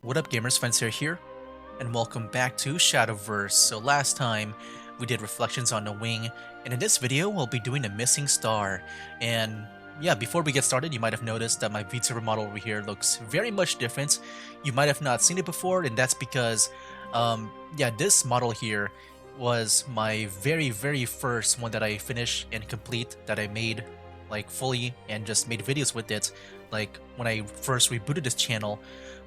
What up, gamers? Fencer here, and welcome back to Shadowverse. So last time we did reflections on the wing, and in this video we'll be doing a missing star. And yeah, before we get started, you might have noticed that my VTuber model over here looks very much different. You might have not seen it before, and that's because, yeah, this model here was my very first one that I finished and complete that I made like fully and just made videos with it, like when I first rebooted this channel.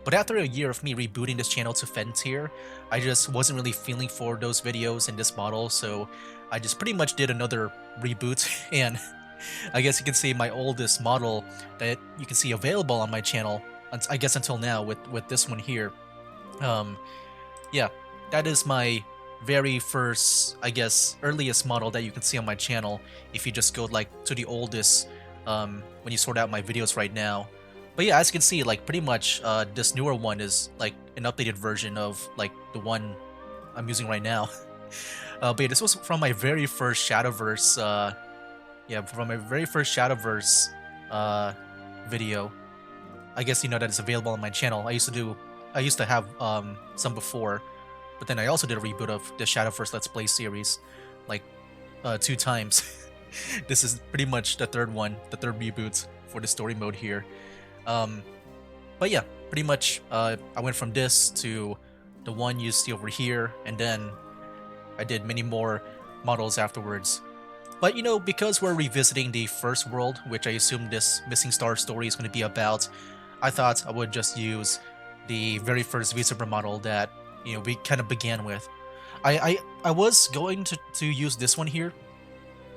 But after a year of me rebooting this channel to Fentier, I just wasn't really feeling for those videos and this model, so I just pretty much did another reboot, and I guess you can say my oldest model that you can see available on my channel, I guess until now with this one here. Um, yeah, that is my very first, I guess, earliest model that you can see on my channel if you just go like to the oldest when you sort out my videos right now. But yeah, as you can see, like pretty much this newer one is like an updated version of like the one I'm using right now. But yeah, this was from my very first Shadowverse, yeah, from my very first Shadowverse uh, video. I guess you know that it's available on my channel. I used to have some before, but then I also did a reboot of the Shadowverse Let's Play series, like two times. This is pretty much the third one, the third reboot for the story mode here. Um, but yeah, pretty much I went from this to the one you see over here, and then I did many more models afterwards. But you know, because we're revisiting the first world, which I assume this missing star story is going to be about, I thought I would just use the very first VTuber model that we kind of began with. I was going to use this one here,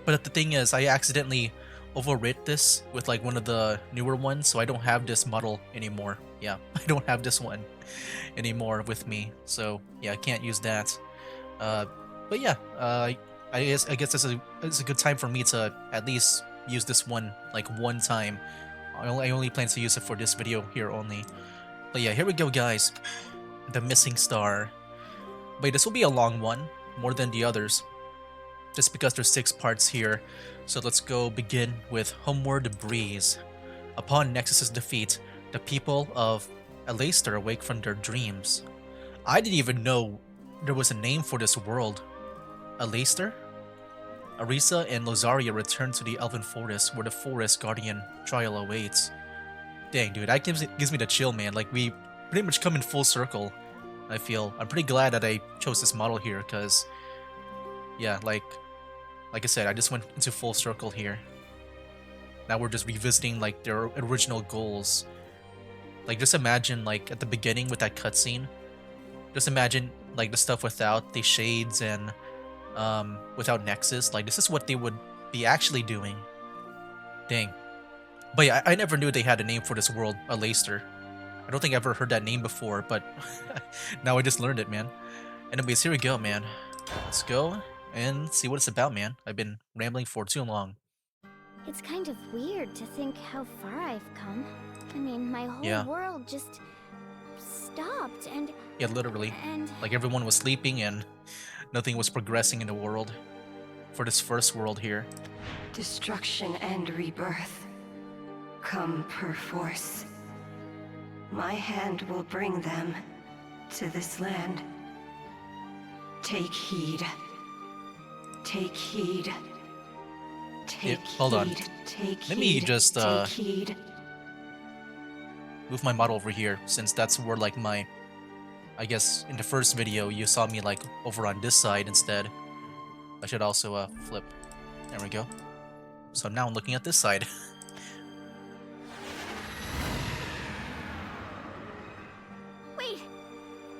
but the thing is, I accidentally overwrit this with like one of the newer ones, so I don't have this model anymore. Yeah, I don't have this one anymore with me, so yeah, I can't use that. Uh, but yeah, I guess it's a good time for me to at least use this one like one time. I only plan to use it for this video here only. But yeah, here we go, guys. The missing star. Wait, this will be a long one, more than the others, just because there's 6 parts here. So let's go begin with Homeward Breeze. Upon Nexus's defeat, the people of Alaster awake from their dreams. I didn't even know there was a name for this world. Alaster? Arisa and Lozaria return to the Elven Forest where the Forest Guardian trial awaits. Dang, dude, that gives me the chill, man. Like, we pretty much come in full circle, I feel. I'm pretty glad that I chose this model here, because, yeah, like I said, I just went into full circle here. Now we're just revisiting, like, their original goals. Like, just imagine, like, at the beginning with that cutscene, just imagine, like, the stuff without the shades and, without Nexus. Like, this is what they would be actually doing. Dang. But yeah, I never knew they had a name for this world, Alaster. I don't think I ever heard that name before, but now I just learned it, man. Anyways, here we go, man. Let's go and see what it's about, man. I've been rambling for too long. It's kind of weird to think how far I've come. I mean, my whole Yeah, world just stopped yeah, literally. and Like everyone was sleeping and nothing was progressing in the world for this first world here. Destruction and rebirth come perforce. My hand will bring them to this land. Take heed. Take heed. Yeah, Take hold on. heed. Take Let me heed. just Take heed. move my model over here, since that's where like my, I guess in the first video you saw me like over on this side instead. I should also flip. There we go. So now I'm looking at this side. wait!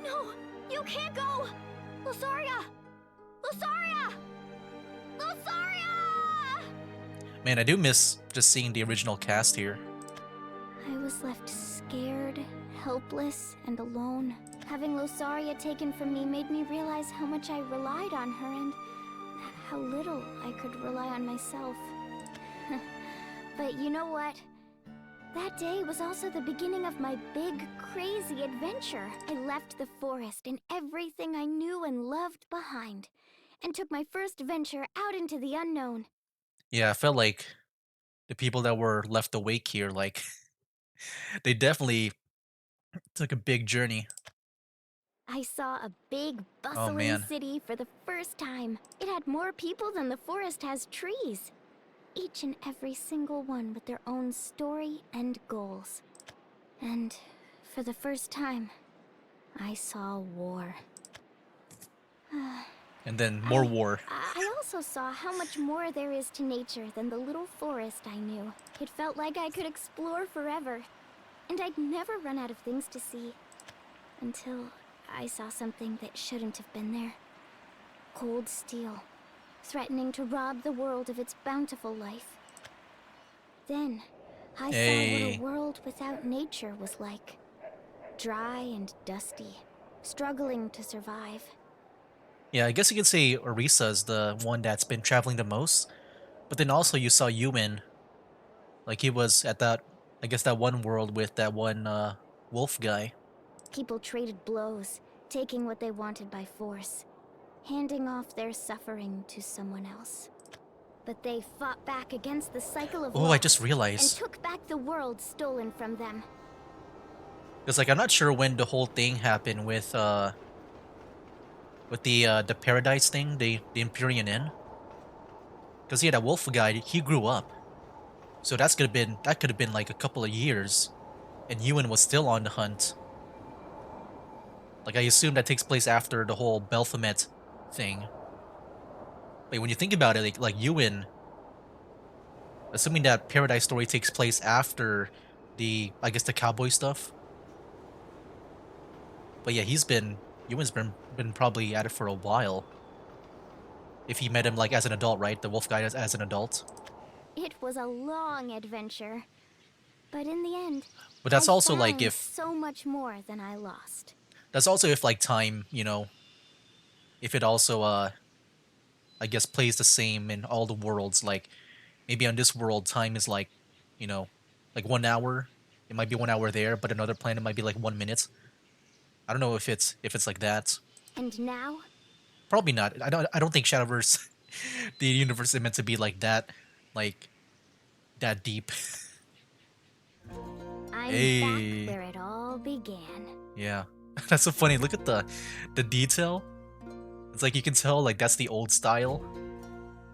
No! You can't go! Losaria! Losaria! Losaria! Man, I do miss just seeing the original cast here. I was left scared, helpless, and alone. Having Losaria taken from me made me realize how much I relied on her and how little I could rely on myself. But you know what? That day was also the beginning of my big, crazy adventure. I left the forest and everything I knew and loved behind, and took my first venture out into the unknown. Yeah, I felt like the people that were left awake here, like they definitely It's like a big journey. I saw a big, Oh bustling man. city for the first time. It had more people than the forest has trees. Each and every single one with their own story and goals. And for the first time, I saw war. And then more I war. I also saw how much more there is to nature than the little forest I knew. It felt like I could explore forever, and I'd never run out of things to see. Until I saw something that shouldn't have been there. Cold steel, threatening to rob the world of its bountiful life. Then, I saw what a Hey. world without nature was like. Dry and dusty, struggling to survive. Yeah, I guess you could say Orisa's the one that's been traveling the most. But then also you saw Yuin, like he was at that, I guess that one world with that one wolf guy. People traded blows, taking what they wanted by force, handing off their suffering to someone else. But they fought back against the cycle of Oh, I loss just and realized. took back the world stolen from them. Because like I'm not sure when the whole thing happened with the paradise thing, the Empyrean Inn. Because yeah, that wolf guy, he grew up. So that could have been like a couple of years, and Ewan was still on the hunt. Like I assume that takes place after the whole Baphomet thing. But when you think about it, like Ewan, assuming that Paradise story takes place after the, I guess, the cowboy stuff. But yeah, Ewan's been probably at it for a while. If he met him like as an adult, right? The wolf guy as an adult. It was a long adventure, but in the end, But I that's also like found if so much more than I lost. that's also if like time, if it also I guess plays the same in all the worlds. Like maybe on this world, time is like, you know, like 1 hour. It might be 1 hour there, but another planet might be like 1 minute. I don't know if it's like that. And now, Probably not. I don't think Shadowverse, the universe is meant to be like that deep. I'm back Hey, where it all began. yeah, that's so funny. Look at the detail. It's like you can tell like that's the old style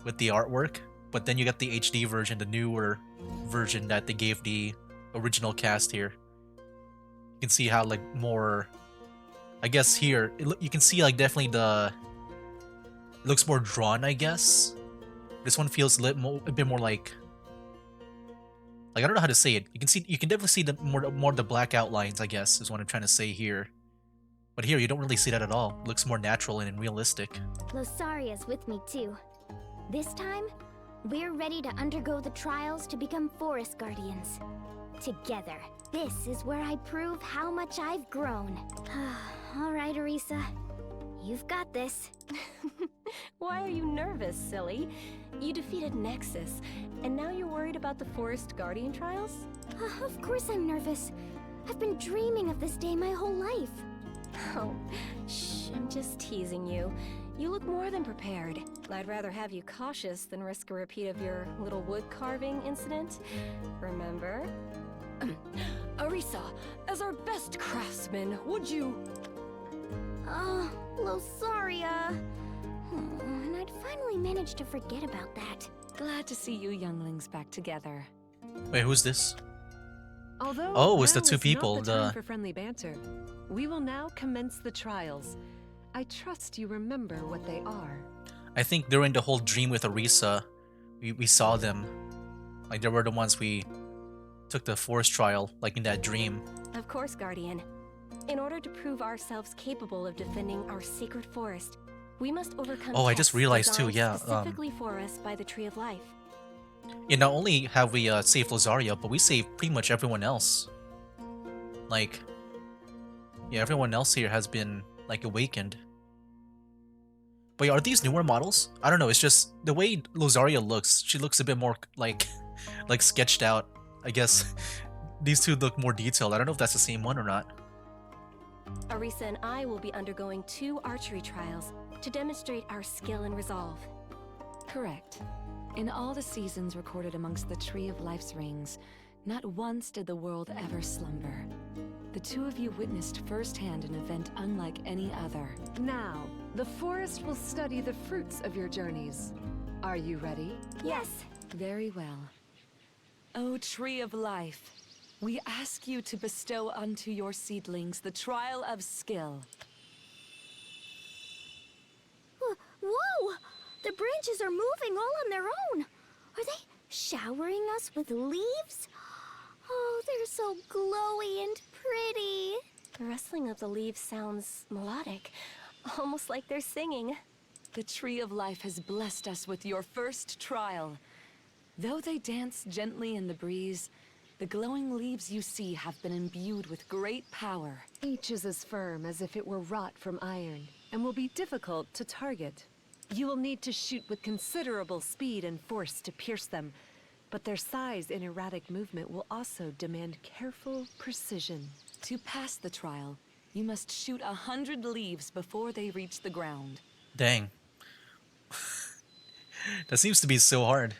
with the artwork, but then you got the HD version, the newer version that they gave the original cast here. You can see how like more. I guess here you can see like definitely it looks more drawn. I guess this one feels a bit more like I don't know how to say it. You can definitely see the more the black outlines. I guess is what I'm trying to say here. But here you don't really see that at all. It looks more natural and realistic. Losaria's with me too. This time, we're ready to undergo the trials to become Forest Guardians. Together. This is where I prove how much I've grown. Alright, Arisa. You've got this. Why are you nervous, silly? You defeated Nexus, and now you're worried about the Forest Guardian trials? Of course I'm nervous. I've been dreaming of this day my whole life. Oh, shh, I'm just teasing you. You look more than prepared. I'd rather have you cautious than risk a repeat of your little wood carving incident. Remember? Arisa, as our best craftsman, would you... Oh, Losaria. Oh, and I'd finally managed to forget about that. Glad to see you younglings back together. Wait, who's this? Although Oh, it's the now two is people, not the time for friendly banter. We will now commence the trials. I trust you remember what they are. I think during the whole dream with Arisa, we saw them. Like they were the ones we took the forest trial, like in that dream. Of course, Guardian. In order to prove ourselves capable of defending our sacred forest, we must overcome Oh, I just tests realized too, designed yeah, specifically for us by the Tree of Life. Yeah, not only have we saved Losaria, but we saved pretty much everyone else. Like, yeah, everyone else here has been like awakened. But yeah, are these newer models? I don't know. It's just the way Losaria looks. She looks a bit more like like sketched out. I guess these two look more detailed. I don't know if that's the same one or not. Arisa and I will be undergoing 2 archery trials to demonstrate our skill and resolve. Correct. In all the seasons recorded amongst the Tree of Life's rings, Not once did the world ever slumber. The two of you witnessed firsthand an event unlike any other. Now, the forest will study the fruits of your journeys. Are you ready? Yes. Very well. O Tree of Life, we ask you to bestow unto your seedlings the trial of skill. Whoa! The branches are moving all on their own. Are they showering us with leaves? Oh, they're so glowy and pretty. The rustling of the leaves sounds melodic, almost like they're singing. The Tree of Life has blessed us with your first trial. Though they dance gently in the breeze, the glowing leaves you see have been imbued with great power. Each is as firm as if it were wrought from iron, and will be difficult to target. You will need to shoot with considerable speed and force to pierce them, but their size and erratic movement will also demand careful precision. To pass the trial, you must shoot 100 leaves before they reach the ground. Dang. That seems to be so hard.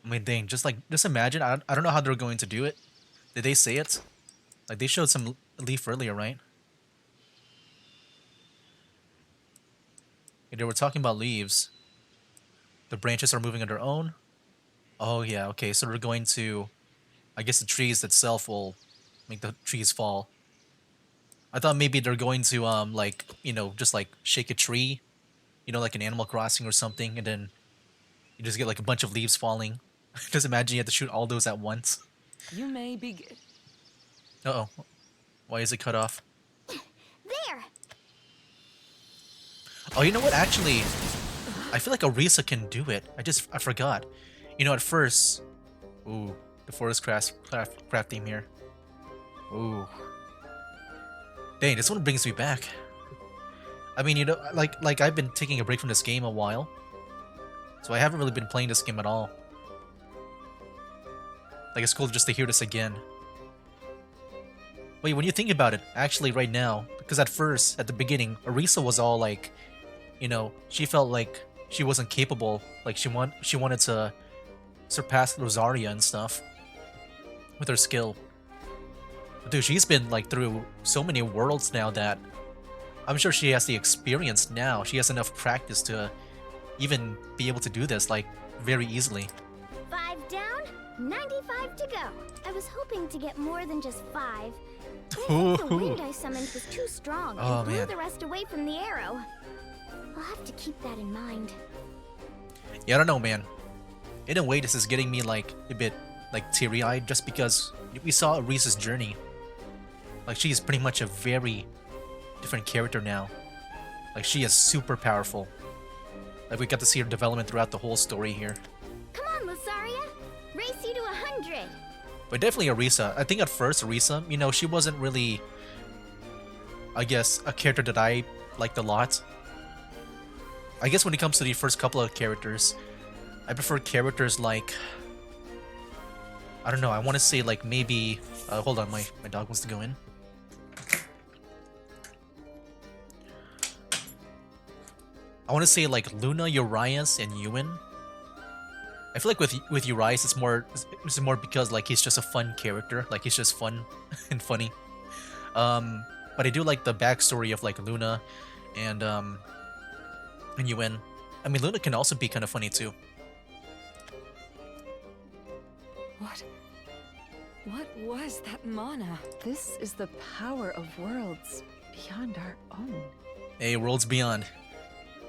I mean, dang, just imagine. I don't know how they're going to do it. Did they say it? Like, they showed some leaf earlier, right? Yeah, they were talking about leaves. The branches are moving on their own. Oh, yeah, okay, so they're going to... I guess the trees itself will make the trees fall. I thought maybe they're going to, like, you know, just, like, shake a tree. You know, like an Animal Crossing or something, and then you just get, like, a bunch of leaves falling. Just imagine you have to shoot all those at once. You may begin. Uh-oh. Why is it cut off? There! Oh, you know what? Actually, I feel like Orisa can do it. I forgot. You know, at first... Ooh, the forest craft theme here. Ooh. Dang, this one brings me back. I mean, you know, like I've been taking a break from this game a while. So I haven't really been playing this game at all. Like, it's cool just to hear this again. Wait, when you think about it, actually right now, because at first, at the beginning, Orisa was all like, you know, she felt like she wasn't capable. Like, she wanted to surpass Rosaria and stuff with her skill. But dude, she's been like through so many worlds now that I'm sure she has the experience now. She has enough practice to even be able to do this, like, very easily. 5 down, 95 to go. I was hoping to get more than just 5. But I think the wind I summoned was too strong Oh, and blew man. the rest away from the arrow. I'll have to keep that in mind. Yeah, I don't know, man. In a way, this is getting me, like, a bit, like, teary-eyed just because we saw Orisa's journey. Like, she is pretty much a very different character now. Like, she is super powerful. Like, we got to see her development throughout the whole story here. Come on, Lusaria. Race you to 100. But definitely Orisa. I think at first, Orisa, you know, she wasn't really, I guess, a character that I liked a lot. I guess when it comes to the first couple of characters, I prefer characters like... I don't know, I want to say like maybe... hold on, my dog wants to go in. I want to say like Luna, Urias, and Ewan. I feel like with Urias, it's more because like he's just a fun character, like he's just fun and funny. But I do like the backstory of like Luna and Ewan. I mean, Luna can also be kind of funny too. What was that mana? This is the power of worlds beyond our own. Hey, Worlds Beyond.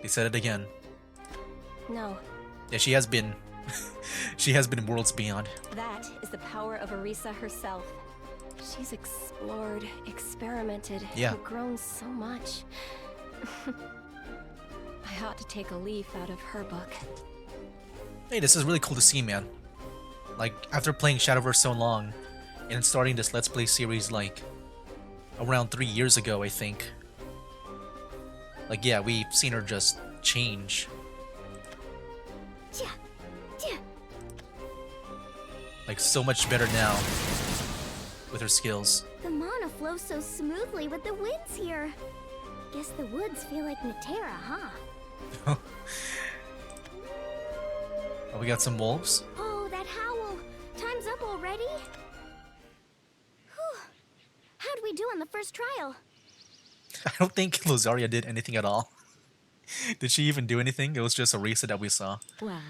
They said it again. No, Yeah, she has been. She has been Worlds Beyond. that is the power of Orisa herself. She's explored, experimented, Yeah. and grown so much. I ought to take a leaf out of her book. Hey, this is really cool to see, man. Like, after playing Shadowverse so long, and starting this Let's Play series, like, around 3 years ago, I think. Like, yeah, we've seen her just change. Yeah, yeah. Like, so much better now with her skills. The mana flows so smoothly with the winds here. Guess the woods feel like Natera, huh? Oh, we got some wolves? Oh, that howl! do on the first trial? I don't think Lozaria did anything at all. Did she even do anything? It was just Arisa that we saw. Well,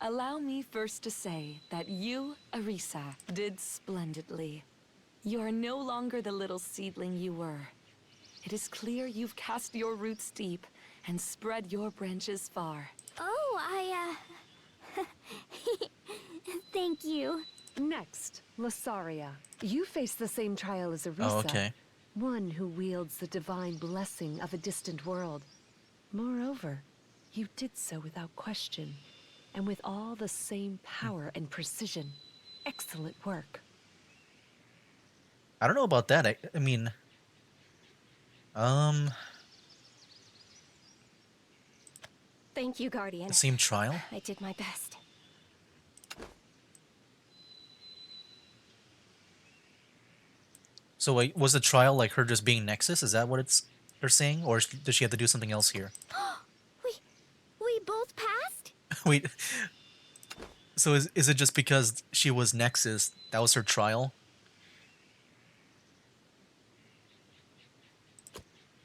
allow me first to say that you, Arisa, did splendidly. You are no longer the little seedling you were. It is clear you've cast your roots deep and spread your branches far. Oh, Thank you. Next, Losaria. You face the same trial as Arisa. Oh, okay. One who wields the divine blessing of a distant world. Moreover, you did so without question, and with all the same power and precision. Excellent work. I don't know about that. I mean, Thank you, Guardian. the same trial? I did my best. So wait, was the trial like her just being Nexus? Is that what they're saying? Or does she have to do something else here? We both passed? Wait, so is it just because she was Nexus, that was her trial?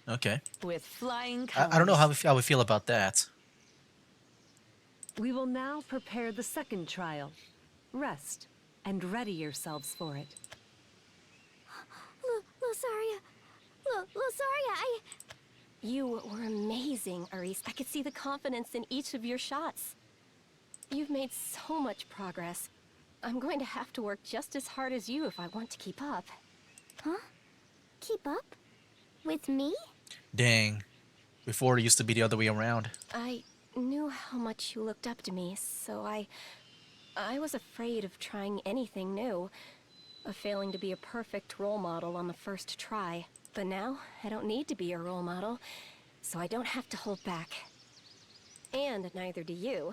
Okay. With flying colors. I don't know how we feel about that. We will now prepare the second trial. Rest, and ready yourselves for it. Losaria. Losaria, You were amazing, Aris. I could see the confidence in each of your shots. You've made so much progress. I'm going to have to work just as hard as you if I want to keep up. Huh? Keep up? With me? Dang. Before it used to be the other way around. I knew how much you looked up to me, so I was afraid of trying anything new, of failing to be a perfect role model on the first try. But now, I don't need to be a role model, so I don't have to hold back. And neither do you.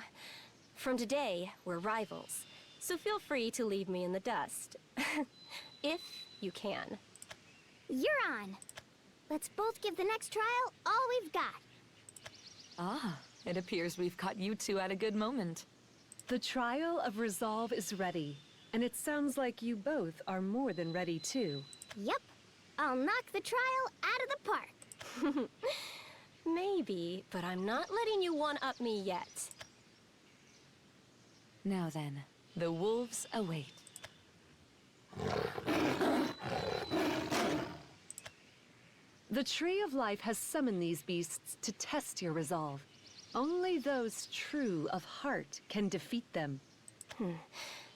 From today, we're rivals, so feel free to leave me in the dust. If you can. You're on. Let's both give the next trial all we've got. Ah, it appears we've caught you two at a good moment. The trial of resolve is ready, and it sounds like you both are more than ready too. Yep. I'll knock the trial out of the park. Maybe, but I'm not letting you one-up me yet. Now then, the wolves await. The Tree of Life has summoned these beasts to test your resolve. Only those true of heart can defeat them.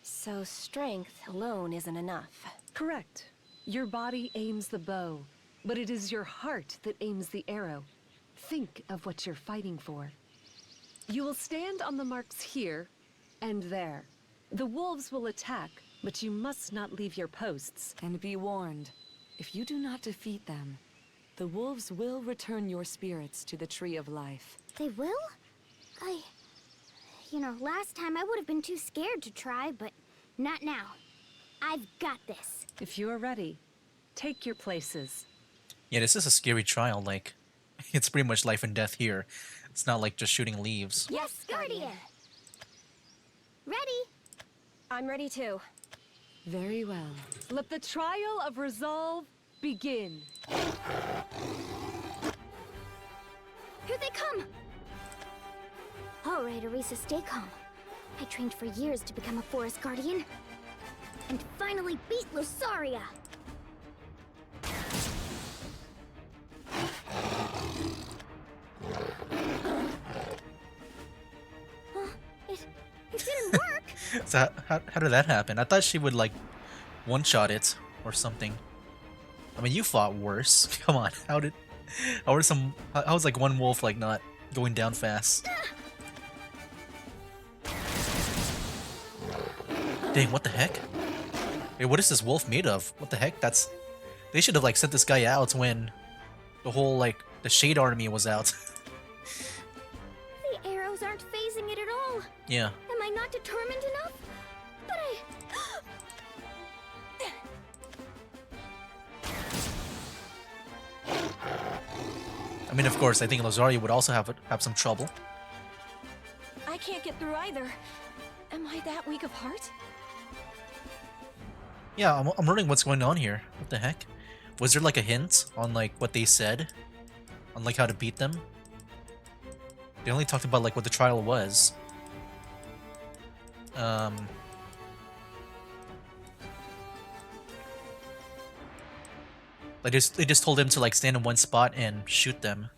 So strength alone isn't enough. Correct. Your body aims the bow, but it is your heart that aims the arrow. Think of what you're fighting for. You will stand on the marks here and there. The wolves will attack, but you must not leave your posts. And be warned, if you do not defeat them, the wolves will return your spirits to the Tree of Life. They will? Last time I would have been too scared to try, but not now. I've got this. If you are ready, take your places. Yeah, this is a scary trial, like, it's pretty much life and death here. It's not like just shooting leaves. Yes, Guardian. Ready? I'm ready too. Very well. Let the trial of resolve begin. Here they come! All right, Arisa, stay calm. I trained for years to become a forest guardian. And finally beat Losaria! It didn't work! So how did that happen? I thought she would, like, one-shot it or something. I mean, you fought worse. Come on, how was like one wolf, like, not going down fast? Dang, what the heck? Hey, what is this wolf made of? What the heck? They should have, like, sent this guy out when the whole, like, the Shade Army was out. The arrows aren't phasing it at all. Yeah. Am I not determined enough? But I mean, of course, I think Lozaria would also have some trouble. I can't get through either. Am I that weak of heart? Yeah, I'm wondering what's going on here. What the heck? Was there like a hint on like what they said? On like how to beat them? They only talked about like what the trial was. They just told him to like stand in one spot and shoot them,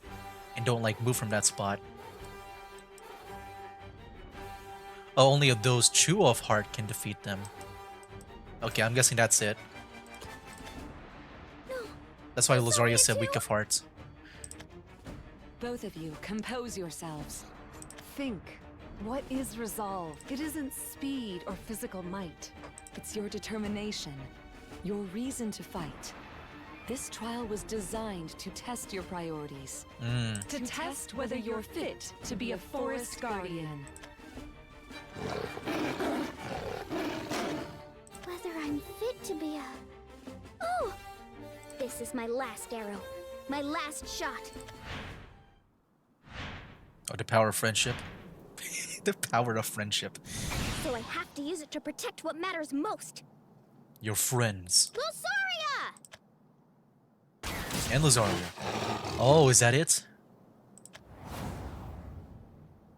and don't like move from that spot. Oh, only of those true of heart can defeat them. Okay, I'm guessing that's it. No. That's why I'm sorry, Lozaria said too. weak of heart. Both of you, compose yourselves. Think. What is resolve? It isn't speed or physical might. It's your determination, your reason to fight. This trial was designed to test your priorities. To test whether you're fit to be a forest guardian. Whether I'm fit to be a... Oh! This is my last arrow. My last shot. Oh, the power of friendship. The power of friendship. So I have to use it to protect what matters most. Your friends. Losaria! And Lozaria. Oh, is that it?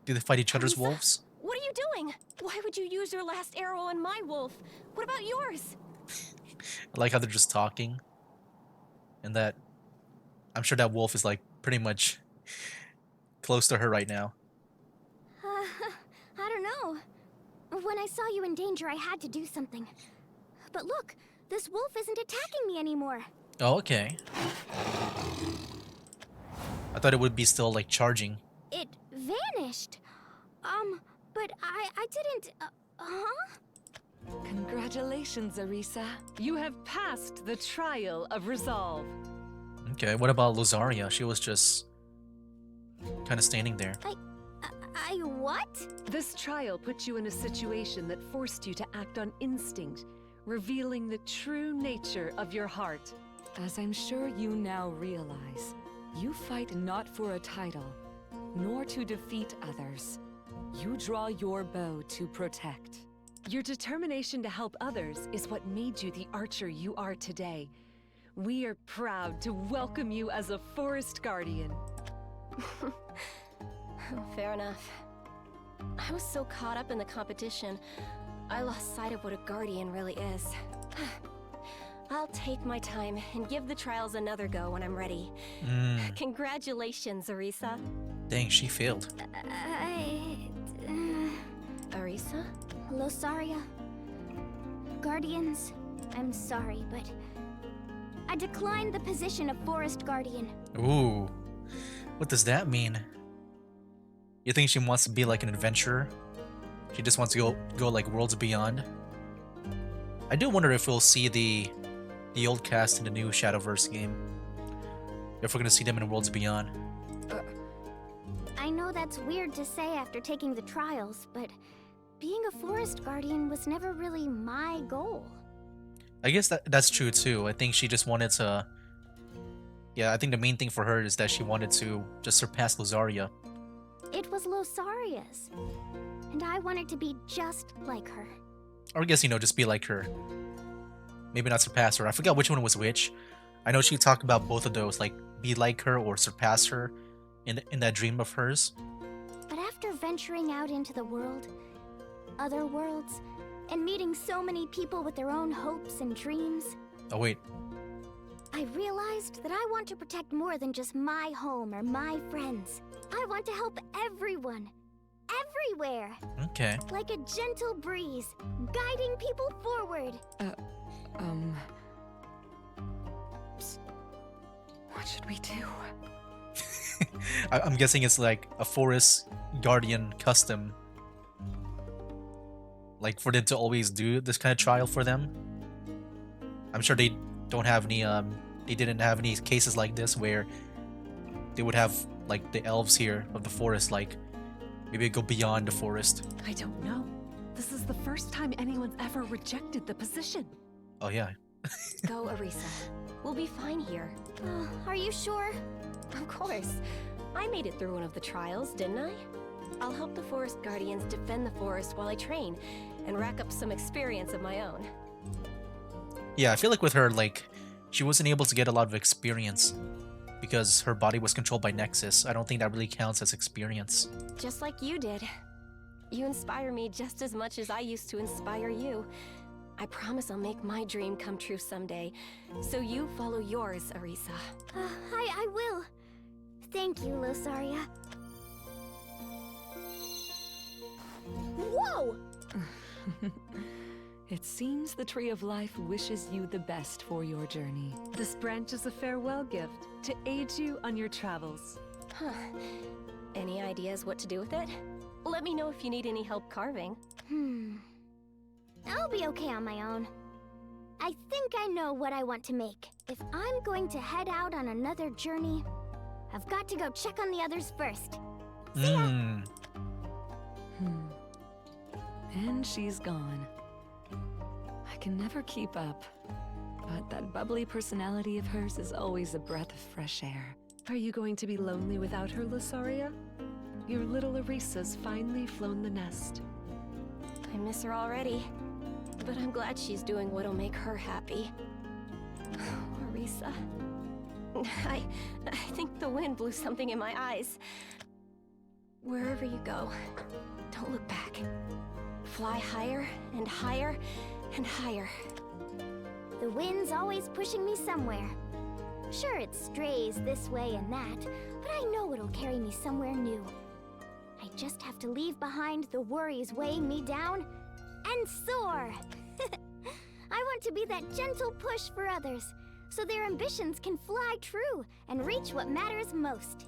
Do they fight each other's Arisa? wolves? What are you doing? Why would you use your last arrow on my wolf? What about yours? I like how they're just talking. And that... I'm sure that wolf is like pretty much close to her right now. I don't know. When I saw you in danger, I had to do something. But look, this wolf isn't attacking me anymore. Oh, okay. I thought it would be still like charging. It vanished. But I didn't, huh? Congratulations, Arisa. You have passed the trial of resolve. Okay, what about Lozaria? She was just kind of standing there. I what? This trial put you in a situation that forced you to act on instinct, revealing the true nature of your heart. As I'm sure you now realize, you fight not for a title, nor to defeat others. You draw your bow to protect. Your determination to help others is what made you the archer you are today. We are proud to welcome you as a forest guardian. Fair enough. I was so caught up in the competition, I lost sight of what a guardian really is. I'll take my time and give the trials another go when I'm ready. Congratulations, Arisa. Dang, she failed. Arisa? Losaria. Guardians, I'm sorry, but I declined the position of forest guardian. Ooh. What does that mean? You think she wants to be like an adventurer? She just wants to go like worlds beyond? I do wonder if we'll see the old cast in the new Shadowverse game. If we're gonna see them in Worlds Beyond. I know that's weird to say after taking the trials, but being a forest guardian was never really my goal. I guess that's true too. I think she just wanted to... Yeah, I think the main thing for her is that she wanted to just surpass Lozaria. It was Losaria's, and I wanted to be just like her. Or I guess, you know, just be like her. Maybe not surpass her. I forgot which one was which. I know she talked about both of those, like be like her or surpass her in that dream of hers. But after venturing out into the world, other worlds, and meeting so many people with their own hopes and dreams, Oh wait, I realized that I want to protect more than just my home or my friends. I want to help everyone, everywhere, okay. like a gentle breeze, guiding people forward. What should we do? I'm guessing it's like a forest guardian custom. Like for them to always do this kind of trial for them. I'm sure they don't have any they didn't have any cases like this where they would have like the elves here of the forest like maybe go beyond the forest. I don't know. This is the first time anyone's ever rejected the position. Oh yeah. Go, Arisa. We'll be fine here. Are you sure? Of course. I made it through one of the trials, didn't I? I'll help the Forest Guardians defend the forest while I train, and rack up some experience of my own. Yeah, I feel like with her, like, she wasn't able to get a lot of experience because her body was controlled by Nexus. I don't think that really counts as experience. Just like you did. You inspire me just as much as I used to inspire you. I promise I'll make my dream come true someday. So you follow yours, Arisa. I will. Thank you, Losaria. Whoa! It seems the Tree of Life wishes you the best for your journey. This branch is a farewell gift to aid you on your travels. Huh. Any ideas what to do with it? Let me know if you need any help carving. I'll be okay on my own. I think I know what I want to make. If I'm going to head out on another journey, I've got to go check on the others first. And she's gone. I can never keep up. But that bubbly personality of hers is always a breath of fresh air. Are you going to be lonely without her, Losaria? Your little Arisa's finally flown the nest. I miss her already. But I'm glad she's doing what'll make her happy. Arisa. I think the wind blew something in my eyes. Wherever you go, don't look back. Fly higher and higher and higher. The wind's always pushing me somewhere. Sure, it strays this way and that, but I know it'll carry me somewhere new. I just have to leave behind the worries weighing me down and soar. I want to be that gentle push for others, so their ambitions can fly true and reach what matters most.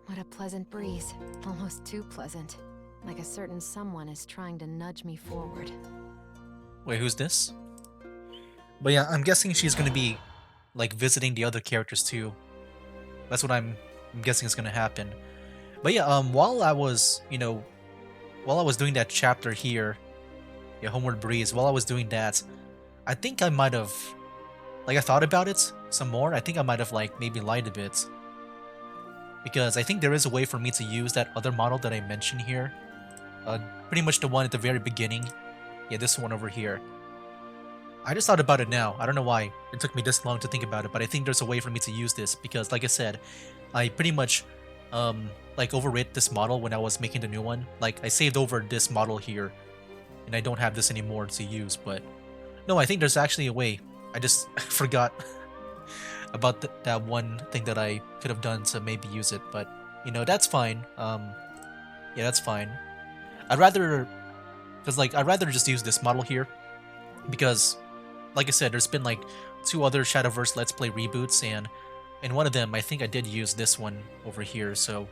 What a pleasant breeze. Almost too pleasant. Like a certain someone is trying to nudge me forward. Wait, who's this? But yeah, I'm guessing she's gonna be like visiting the other characters too. That's what I'm guessing is gonna happen. But yeah, while I was doing that chapter here, yeah, Homeward Breeze, while I was doing that, I think I might have, like, I thought about it some more. I think I might have, like, maybe lied a bit. Because I think there is a way for me to use that other model that I mentioned here. Pretty much the one at the very beginning. Yeah, this one over here. I just thought about it now. I don't know why it took me this long to think about it, but I think there's a way for me to use this because, like I said, I pretty much, like, overwrit this model when I was making the new one. Like, I saved over this model here, and I don't have this anymore to use, but... No, I think there's actually a way. I just forgot about that one thing that I could have done to maybe use it, but, you know, that's fine. Yeah, that's fine. I'd rather just use this model here, because, like I said, there's been, like, 2 other Shadowverse Let's Play reboots, and in one of them, I think I did use this one over here, so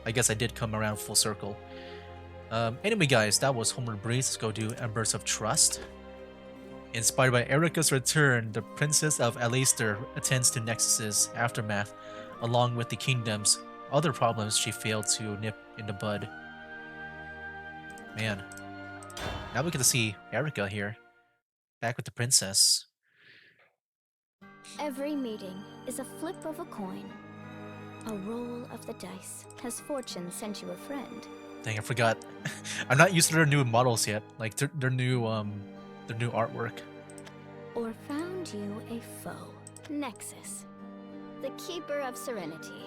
I guess I did come around full circle. Anyway, guys, that was Homeward Breeze. Let's go do Embers of Trust. Inspired by Erica's return, the Princess of Aleister attends to Nexus's aftermath, along with the kingdom's other problems she failed to nip in the bud. Man, now we get to see Erica here, back with the princess. Every meeting is a flip of a coin, a roll of the dice. Has fortune sent you a friend? Dang, I forgot. I'm not used to their new models yet, like their new artwork. Or found you a foe? Nexus, the Keeper of Serenity.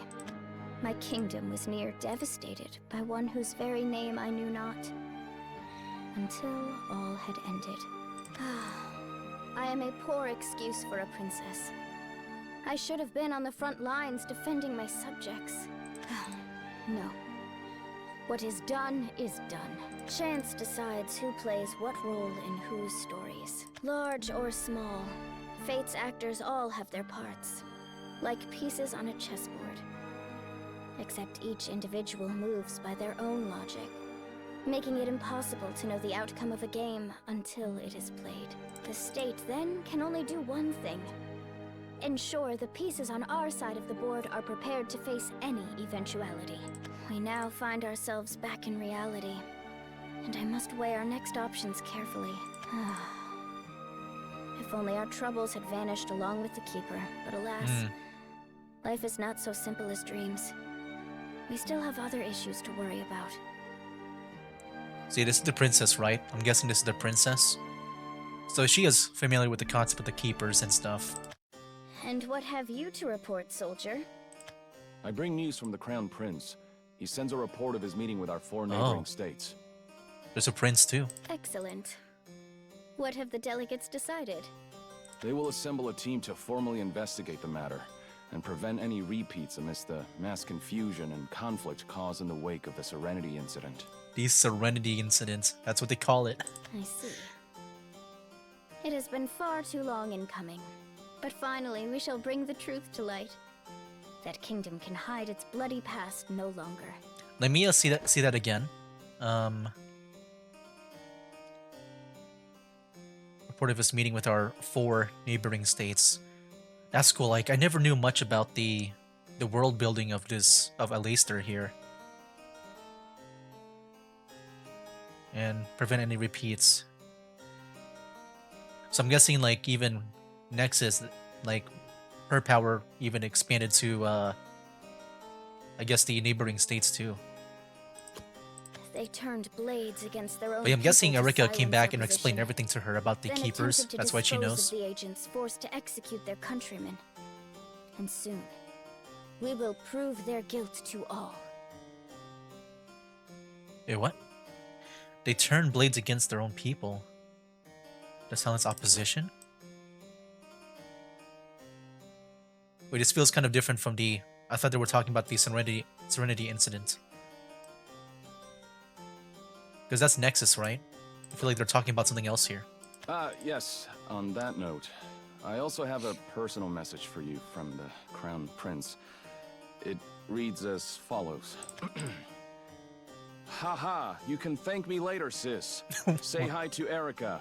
My kingdom was near devastated by one whose very name I knew not, until all had ended. I am a poor excuse for a princess. I should have been on the front lines defending my subjects. No. What is done is done. Chance decides who plays what role in whose stories. Large or small, fate's actors all have their parts, like pieces on a chessboard. Except each individual moves by their own logic, making it impossible to know the outcome of a game until it is played. The state then can only do one thing: ensure the pieces on our side of the board are prepared to face any eventuality. We now find ourselves back in reality, and I must weigh our next options carefully. If only our troubles had vanished along with the Keeper, but alas, life is not so simple as dreams. We still have other issues to worry about. See, this is the princess, right? I'm guessing this is the princess. So she is familiar with the concept of the keepers and stuff. And what have you to report, soldier? I bring news from the Crown Prince. He sends a report of his meeting with our 4 neighboring states. There's a prince too. Excellent. What have the delegates decided? They will assemble a team to formally investigate the matter and prevent any repeats amidst the mass confusion and conflict caused in the wake of the Serenity incident. These Serenity incidents, that's what they call it. I see. It has been far too long in coming, but finally we shall bring the truth to light. That kingdom can hide its bloody past no longer. Let me see that again. Report of his meeting with our 4 neighboring states. That's cool. Like I never knew much about the world building of Alastair here. And prevent any repeats. So I'm guessing like even Nexus, like her power even expanded to I guess the neighboring states too. They turned blades against their own. But I'm guessing people to Erika came silence back and opposition. explained everything to her about the Then keepers. attempted to That's why she dispose knows. of the agents forced to execute their countrymen. And soon, we will prove their guilt to all. Wait, what? They turn blades against their own people. To silence opposition? Wait, this feels kind of different from the... I thought they were talking about the Serenity incident. Because that's Nexus, right? I feel like they're talking about something else here. Yes, on that note, I also have a personal message for you from the Crown Prince. It reads as follows. Haha, you can thank me later, sis. Say hi to Erika.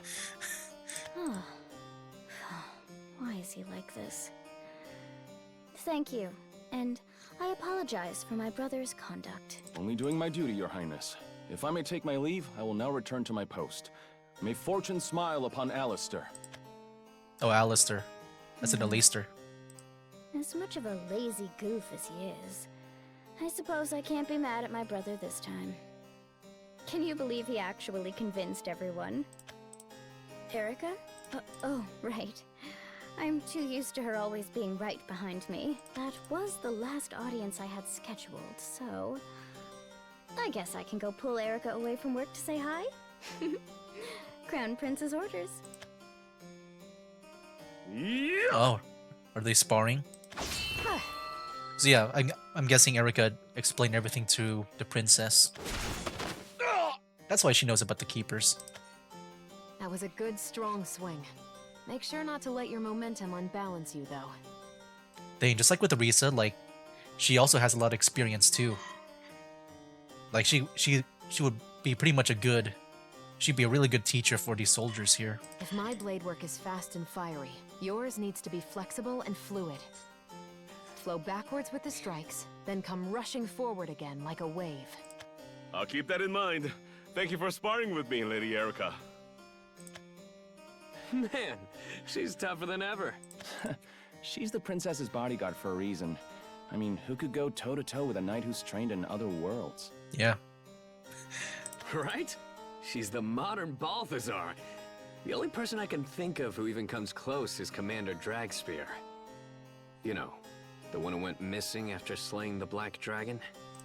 Why is he like this? Thank you, and I apologize for my brother's conduct. Only doing my duty, Your Highness. If I may take my leave, I will now return to my post. May fortune smile upon Alistair. Oh, Alistair. That's an Alastair. As much of a lazy goof as he is, I suppose I can't be mad at my brother this time. Can you believe he actually convinced everyone? Erika? Oh, right. I'm too used to her always being right behind me. That was the last audience I had scheduled, so... I guess I can go pull Erika away from work to say hi? Crown Prince's orders. Oh, are they sparring? So yeah, I'm guessing Erika explained everything to the princess. That's why she knows about the keepers. That was a good, strong swing. Make sure not to let your momentum unbalance you, though. Dang, just like with Arisa, like, she also has a lot of experience too. Like, she would be pretty much she'd be a really good teacher for these soldiers here. If my blade work is fast and fiery, yours needs to be flexible and fluid. Flow backwards with the strikes, then come rushing forward again like a wave. I'll keep that in mind. Thank you for sparring with me, Lady Erika. Man, she's tougher than ever. She's the princess's bodyguard for a reason. I mean, who could go toe-to-toe with a knight who's trained in other worlds? Yeah. Right? She's the modern Balthazar. The only person I can think of who even comes close is Commander Dragspear. You know, the one who went missing after slaying the Black Dragon.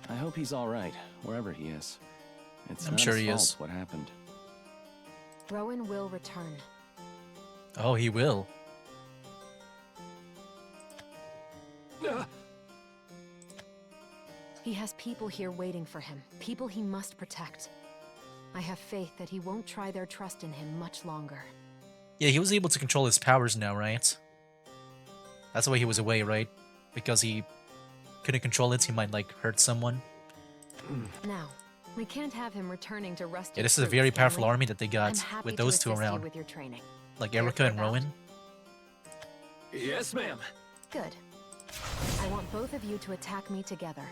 I hope he's all right, wherever he is. It's I'm not sure his he fault is. what happened. Rowan will return. Oh, he will. He has people here waiting for him, people he must protect. I have faith that he won't try their trust in him much longer. Yeah, he was able to control his powers now, right? That's why he was away, right? Because he couldn't control it, he might, like, hurt someone. Now, we can't have him returning to rusted Yeah, this is a fruits, very can powerful we? army that they I'm got happy with to those two assist you around. with your training. Like Care Erika for and that? Rowan. Yes, ma'am. Good. I want both of you to attack me together.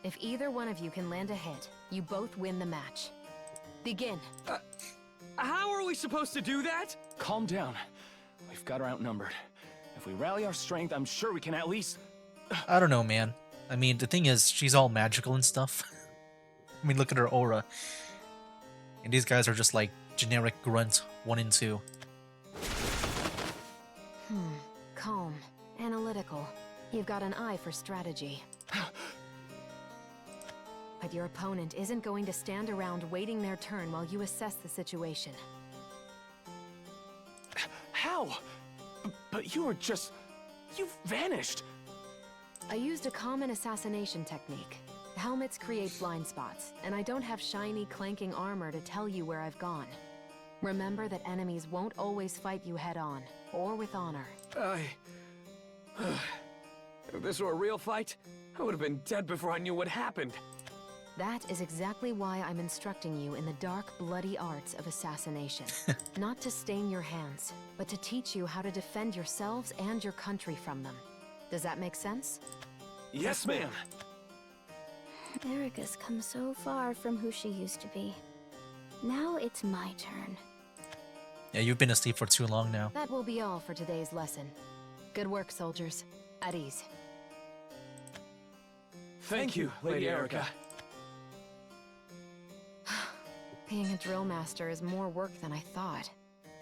If either one of you can land a hit, you both win the match. Begin. How are we supposed to do that? Calm down. We've got her outnumbered. If we rally our strength, I'm sure we can at least... I don't know, man. I mean, the thing is, she's all magical and stuff. I mean, look at her aura. And these guys are just like generic grunt 1 and 2. calm, analytical. You've got an eye for strategy. But your opponent isn't going to stand around waiting their turn while you assess the situation. How? But you were just... you vanished! I used a common assassination technique. Helmets create blind spots, and I don't have shiny, clanking armor to tell you where I've gone. Remember that enemies won't always fight you head-on, or with honor. If this were a real fight, I would have been dead before I knew what happened. That is exactly why I'm instructing you in the dark, bloody arts of assassination. Not to stain your hands, but to teach you how to defend yourselves and your country from them. Does that make sense? Yes, ma'am! Erica's come so far from who she used to be. Now it's my turn. Yeah, you've been asleep for too long now. That will be all for today's lesson. Good work, soldiers. At ease. Thank you, Lady Erica. Being a drill master is more work than I thought.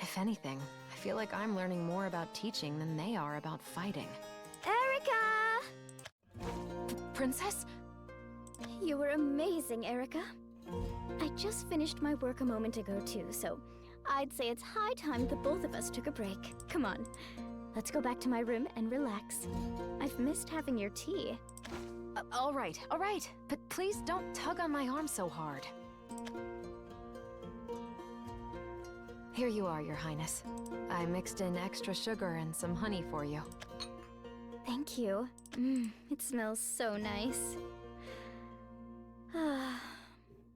If anything, I feel like I'm learning more about teaching than they are about fighting. Erica! Princess? You were amazing, Erica. I just finished my work a moment ago too, so I'd say it's high time the both of us took a break. Come on, let's go back to my room and relax. I've missed having your tea. All right, but please don't tug on my arm so hard. Here you are, Your Highness. I mixed in extra sugar and some honey for you. Thank you. It smells so nice.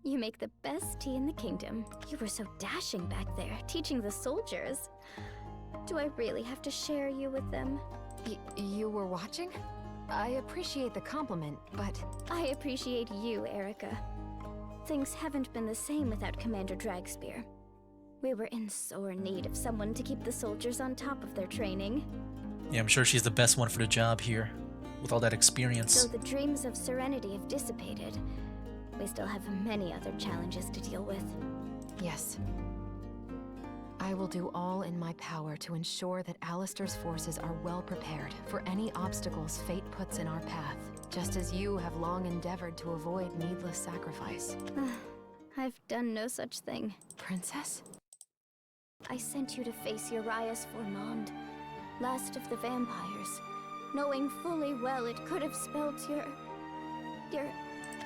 You make the best tea in the kingdom. You were so dashing back there, teaching the soldiers. Do I really have to share you with them? You were watching? I appreciate the compliment, but... I appreciate you, Erica. Things haven't been the same without Commander Dragspear. We were in sore need of someone to keep the soldiers on top of their training. Yeah, I'm sure she's the best one for the job here, with all that Though experience. the dreams of serenity have dissipated, we still have many other challenges to deal with. Yes. I will do all in my power to ensure that Alistair's forces are well prepared for any obstacles fate puts in our path, just as you have long endeavored to avoid needless sacrifice. I've done no such thing. Princess? I sent you to face Urias Formond, last of the vampires, knowing fully well it could have spelled your...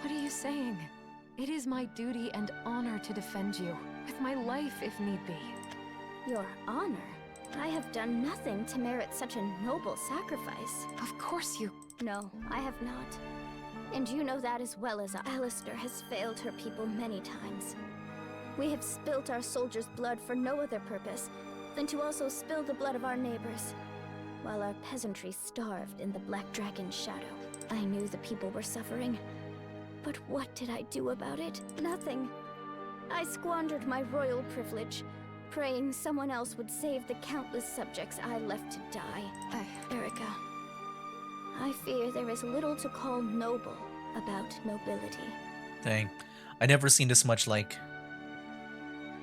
What are you saying? It is my duty and honor to defend you, with my life if need be. Your honor? I have done nothing to merit such a noble sacrifice. Of course you... No, I have not. And you know that as well as Alistair has failed her people many times. We have spilt our soldiers' blood for no other purpose than to also spill the blood of our neighbors, while our peasantry starved in the Black Dragon's shadow. I knew the people were suffering, but what did I do about it? Nothing. I squandered my royal privilege, praying someone else would save the countless subjects I left to die. Erica, I fear there is little to call noble about nobility. Dang. I never seen this much, like,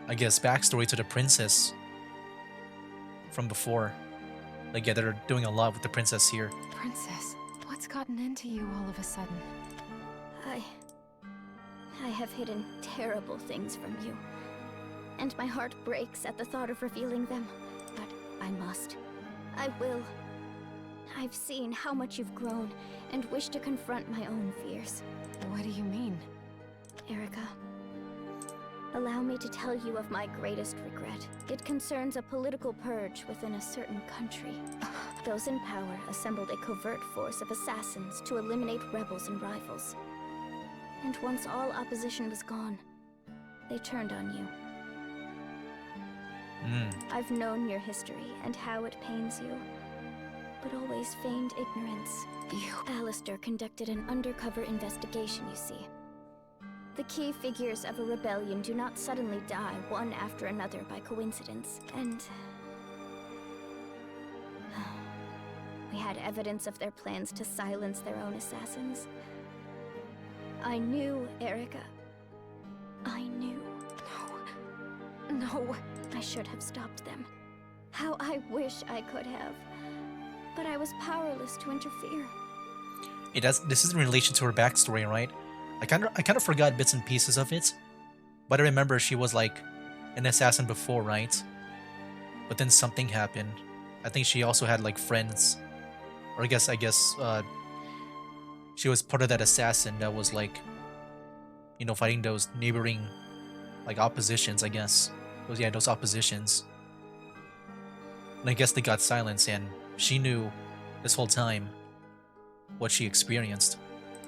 I guess, backstory to the princess from before. Like, yeah, they're doing a lot with the princess here. Princess, what's gotten into you all of a sudden? I have hidden terrible things from you, and my heart breaks at the thought of revealing them, but I must. I will. I've seen how much you've grown, and wish to confront my own fears. What do you mean? Erica, allow me to tell you of my greatest regret. It concerns a political purge within a certain country. Those in power assembled a covert force of assassins to eliminate rebels and rivals. And once all opposition was gone, they turned on you. I've known your history and how it pains you, but always feigned ignorance. Alistair conducted an undercover investigation, you see. The key figures of a rebellion do not suddenly die one after another by coincidence, and... we had evidence of their plans to silence their own assassins. I knew, Erica. I knew. No. I should have stopped them. How I wish I could have. I was powerless to interfere. This is in relation to her backstory, right? I kind of forgot bits and pieces of it, but I remember she was like an assassin before, right? But then something happened. I think she also had like friends, or I guess she was part of that assassin that was like, fighting those neighboring like oppositions. I guess those oppositions. And I guess they got silenced, and she knew this whole time what she experienced.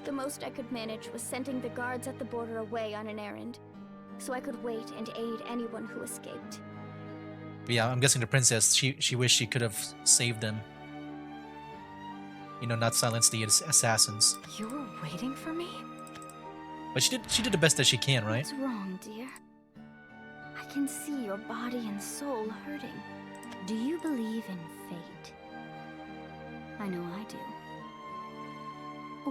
The most I could manage was sending the guards at the border away on an errand, so I could wait and aid anyone who escaped. But yeah, I'm guessing the princess, she wished she could have saved them. Not silence the assassins. You were waiting for me? But she did the best that she can, right? What's wrong, dear? I can see your body and soul hurting. Do you believe in fate? I know I do.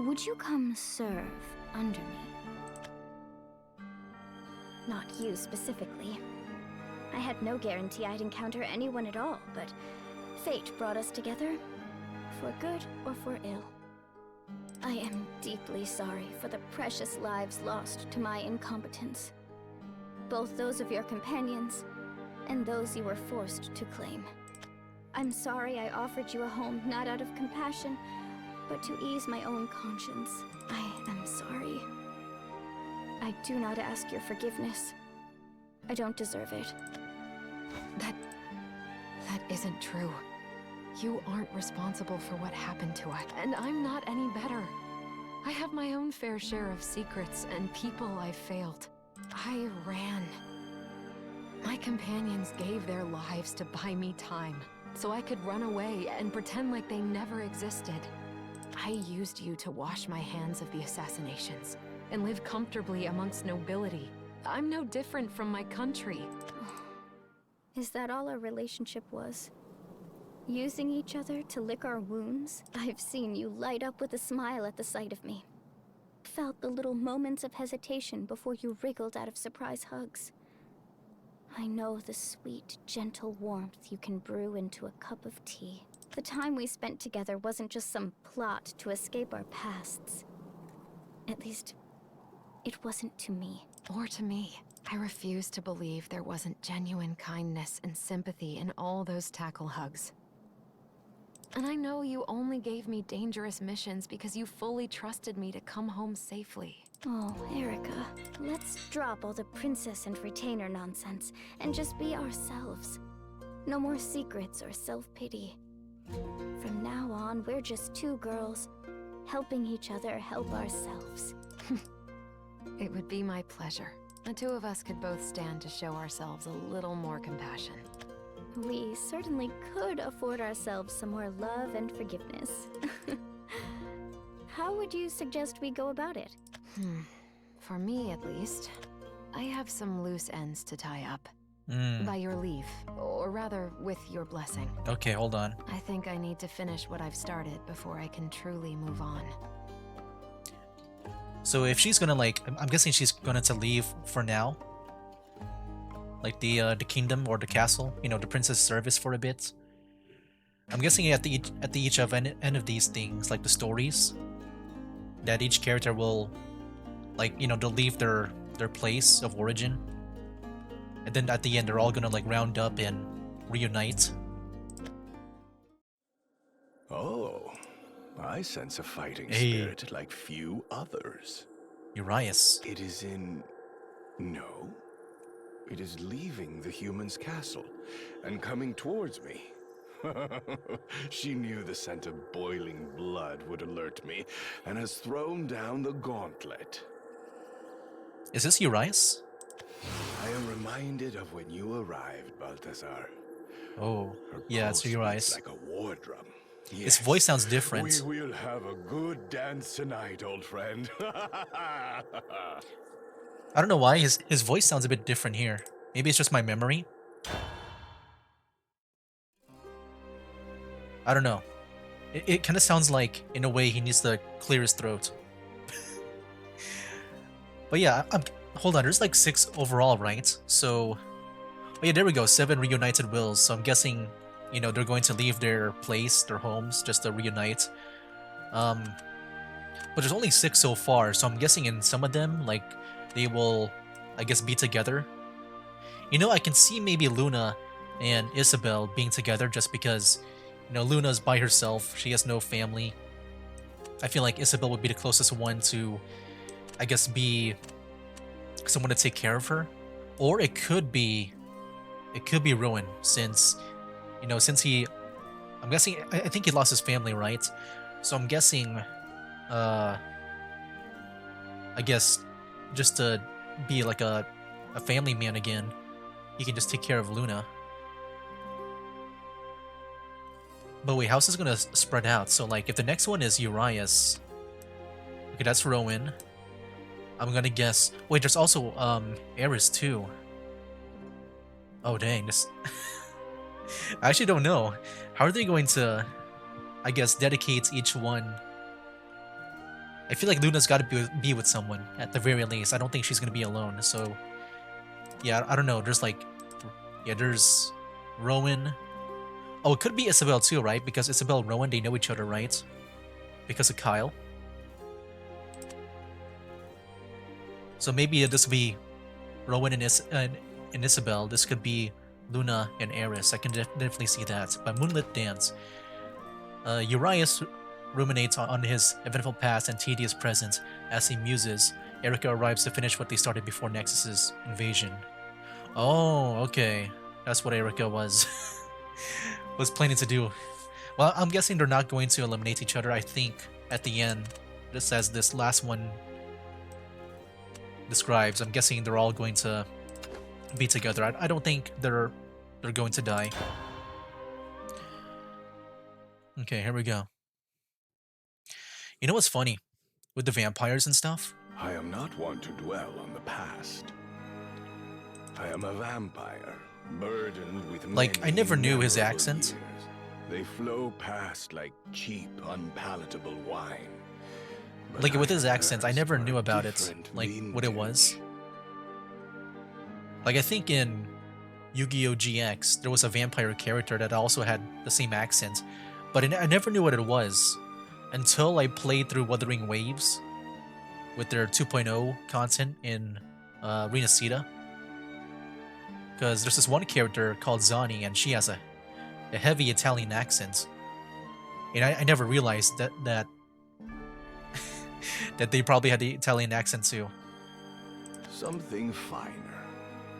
Would you come serve under me? Not you specifically. I had no guarantee I'd encounter anyone at all, but fate brought us together, for good or for ill. I am deeply sorry for the precious lives lost to my incompetence. Both those of your companions, and those you were forced to claim. I'm sorry I offered you a home not out of compassion, but to ease my own conscience. I am sorry. I do not ask your forgiveness. I don't deserve it. That isn't true. You aren't responsible for what happened to us, and I'm not any better. I have my own fair share of secrets and people I've failed. I ran. My companions gave their lives to buy me time, so I could run away and pretend like they never existed. I used you to wash my hands of the assassinations and live comfortably amongst nobility. I'm no different from my country. Is that all our relationship was? Using each other to lick our wounds? I've seen you light up with a smile at the sight of me. Felt the little moments of hesitation before you wriggled out of surprise hugs. I know the sweet, gentle warmth you can brew into a cup of tea. The time we spent together wasn't just some plot to escape our pasts. At least, it wasn't to me. Or to me. I refuse to believe there wasn't genuine kindness and sympathy in all those tackle hugs. And I know you only gave me dangerous missions because you fully trusted me to come home safely. Oh, Erica, let's drop all the princess and retainer nonsense and just be ourselves. No more secrets or self-pity. From now on, we're just two girls, helping each other help ourselves. It would be my pleasure. The two of us could both stand to show ourselves a little more compassion. We certainly could afford ourselves some more love and forgiveness. How would you suggest we go about it? For me, at least, I have some loose ends to tie up. By your leave, or rather, with your blessing. Okay, hold on. I think I need to finish what I've started before I can truly move on. So if she's gonna I'm guessing she's gonna to leave for now. Like the kingdom or the castle, the princess service for a bit. I'm guessing at the each of end of these things, like the stories, that each character will, they'll leave their place of origin, and then at the end they're all gonna round up and reunite. Oh, I sense a fighting Hey. spirit like few others. Urias. It is in... No. It is leaving the human's castle and coming towards me. She knew the scent of boiling blood would alert me and has thrown down the gauntlet. Is this Urias? I am reminded of when you arrived, Balthazar. Oh, Her yeah, it's pulse beats Urias. like a war drum. His voice sounds different. We will have a good dance tonight, old friend. I don't know why his voice sounds a bit different here. Maybe it's just my memory. I don't know. It kind of sounds like, in a way, he needs to clear his throat. But yeah, hold on. There's 6 overall, right? So, oh yeah, there we go. 7 reunited wills. So I'm guessing, you know, they're going to leave their place, their homes, just to reunite. But there's only 6 so far, so I'm guessing in some of them, like, they will, I guess, be together. You know, I can see maybe Luna and Isabel being together just because, you know, Luna's by herself. She has no family. I feel like Isabel would be the closest one to, I guess, be someone to take care of her. Or it could be Rowan, since, you know, since I'm guessing, I think he lost his family, right? So I'm guessing, I guess, just to be like a family man again, he can just take care of Luna. But wait, how's this gonna spread out? So like, if the next one is Urias, okay, that's Rowan. I'm gonna guess. Wait, there's also Eris too. Oh dang, this. I actually don't know. How are they going to, I guess, dedicate each one? I feel like Luna's got to be with someone at the very least. I don't think she's gonna be alone. So yeah, I don't know. There's like, yeah, there's Rowan. Oh, it could be Isabel too, right? Because Isabel and Rowan, they know each other, right? Because of Kyle. So maybe this will be Rowan and Isabel. This could be Luna and Eris. I can definitely see that. But Moonlit Dance. Urias ruminates on his eventful past and tedious present as he muses. Erica arrives to finish what they started before Nexus's invasion. Oh, okay. That's what Erica was planning to do. Well, I'm guessing they're not going to eliminate each other. I think at the end, just as this last one describes, I'm guessing they're all going to be together. I don't think they're going to die. Okay, here we go. You know what's funny with the vampires and stuff? I am not one to dwell on the past. I am a vampire, burdened with Like, I many never knew his memorable accent. years. They flow past like cheap, unpalatable wine. But Like, with I his accent, I thirst never for a knew about it. different Like, what it was. vintage. Like, I think in Yu-Gi-Oh! GX, there was a vampire character that also had the same accent. But I never knew what it was until I played through Wuthering Waves with their 2.0 content in Renacita. Because there's this one character called Zani, and she has a heavy Italian accent. And I never realized that that they probably had the Italian accent too. Something finer.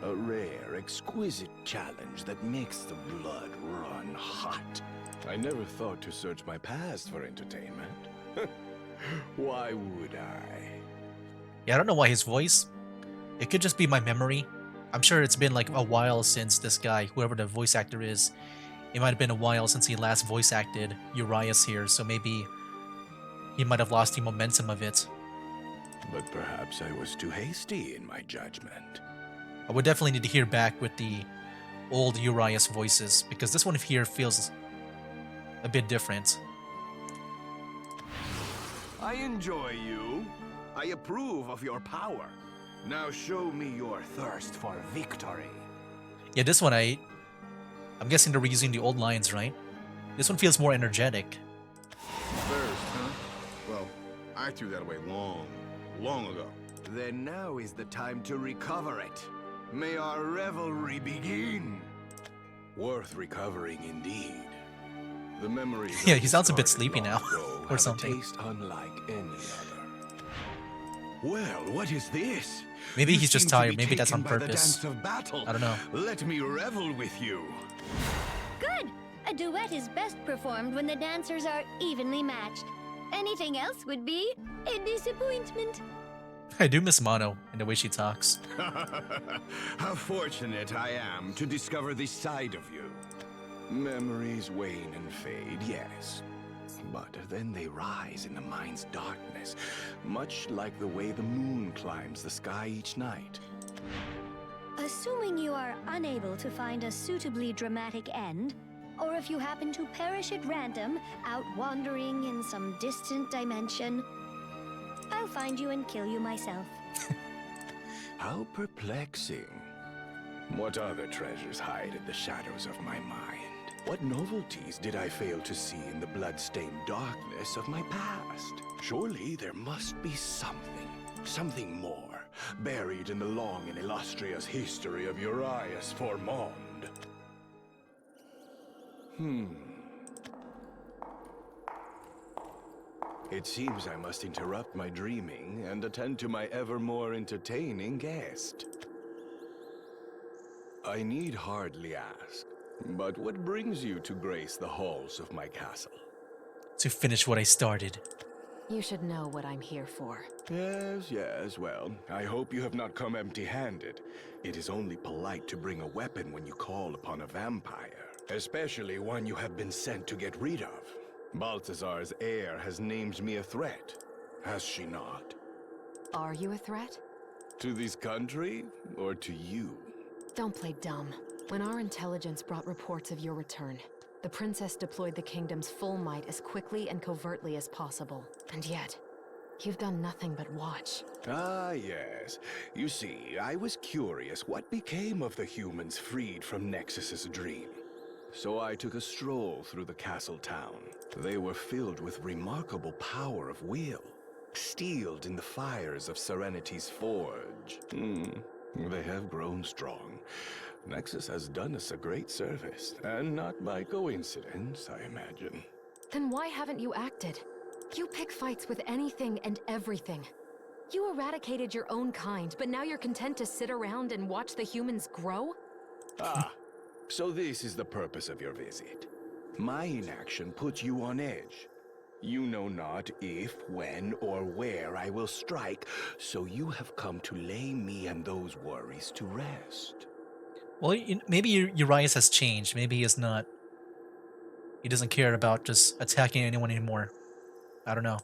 A rare, exquisite challenge that makes the blood run hot. I never thought to search my past for entertainment. Why would I? Yeah, I don't know why his voice. It could just be my memory. I'm sure it's been like a while since this guy, whoever the voice actor is, it might have been a while since he last voice acted Urias here, so maybe he might have lost the momentum of it. But perhaps I was too hasty in my judgment. I would definitely need to hear back with the old Urias voices, because this one here feels a bit different. I enjoy you. I approve of your power. Now show me your thirst for victory. Yeah, this one I'm guessing they're reusing the old lines, right? This one feels more energetic. First, huh? Well, I threw that away long ago. Then now is the time to recover it. May our revelry begin. Worth recovering indeed. The memories. Yeah, he sounds a bit sleepy now, or have something. A taste unlike any other. Well, what is this? Maybe You he's just seem to tired. be Maybe that's on taken by the purpose. dance of battle. I don't know. Let me revel with you. Good! A duet is best performed when the dancers are evenly matched. Anything else would be a disappointment. I do miss Mono and the way she talks. How fortunate I am to discover this side of you. Memories wane and fade, yes. But then they rise in the mind's darkness, much like the way the moon climbs the sky each night. Assuming you are unable to find a suitably dramatic end, or if you happen to perish at random, out wandering in some distant dimension, I'll find you and kill you myself. How perplexing. What other treasures hide in the shadows of my mind? What novelties did I fail to see in the blood-stained darkness of my past? Surely there must be something more, buried in the long and illustrious history of Urias Formond. It seems I must interrupt my dreaming and attend to my ever more entertaining guest. I need hardly ask, but what brings you to grace the halls of my castle? To finish what I started. You should know what I'm here for. Yes, well, I hope you have not come empty-handed. It is only polite to bring a weapon when you call upon a vampire, especially one you have been sent to get rid of. Balthazar's heir has named me a threat, has she not? Are you a threat? To this country, or to you? Don't play dumb. When our intelligence brought reports of your return, the princess deployed the kingdom's full might as quickly and covertly as possible. And yet, you've done nothing but watch. Ah, yes. You see, I was curious what became of the humans freed from Nexus's dream. So I took a stroll through the castle town. They were filled with remarkable power of will, steeled in the fires of Serenity's forge. They have grown strong. Nexus has done us a great service, and not by coincidence, I imagine. Then why haven't you acted? You pick fights with anything and everything. You eradicated your own kind, but now you're content to sit around and watch the humans grow? Ah, so this is the purpose of your visit. My inaction puts you on edge. You know not if, when, or where I will strike, so you have come to lay me and those worries to rest. Well, maybe Urias has changed. Maybe he is not. He doesn't care about just attacking anyone anymore. I don't know.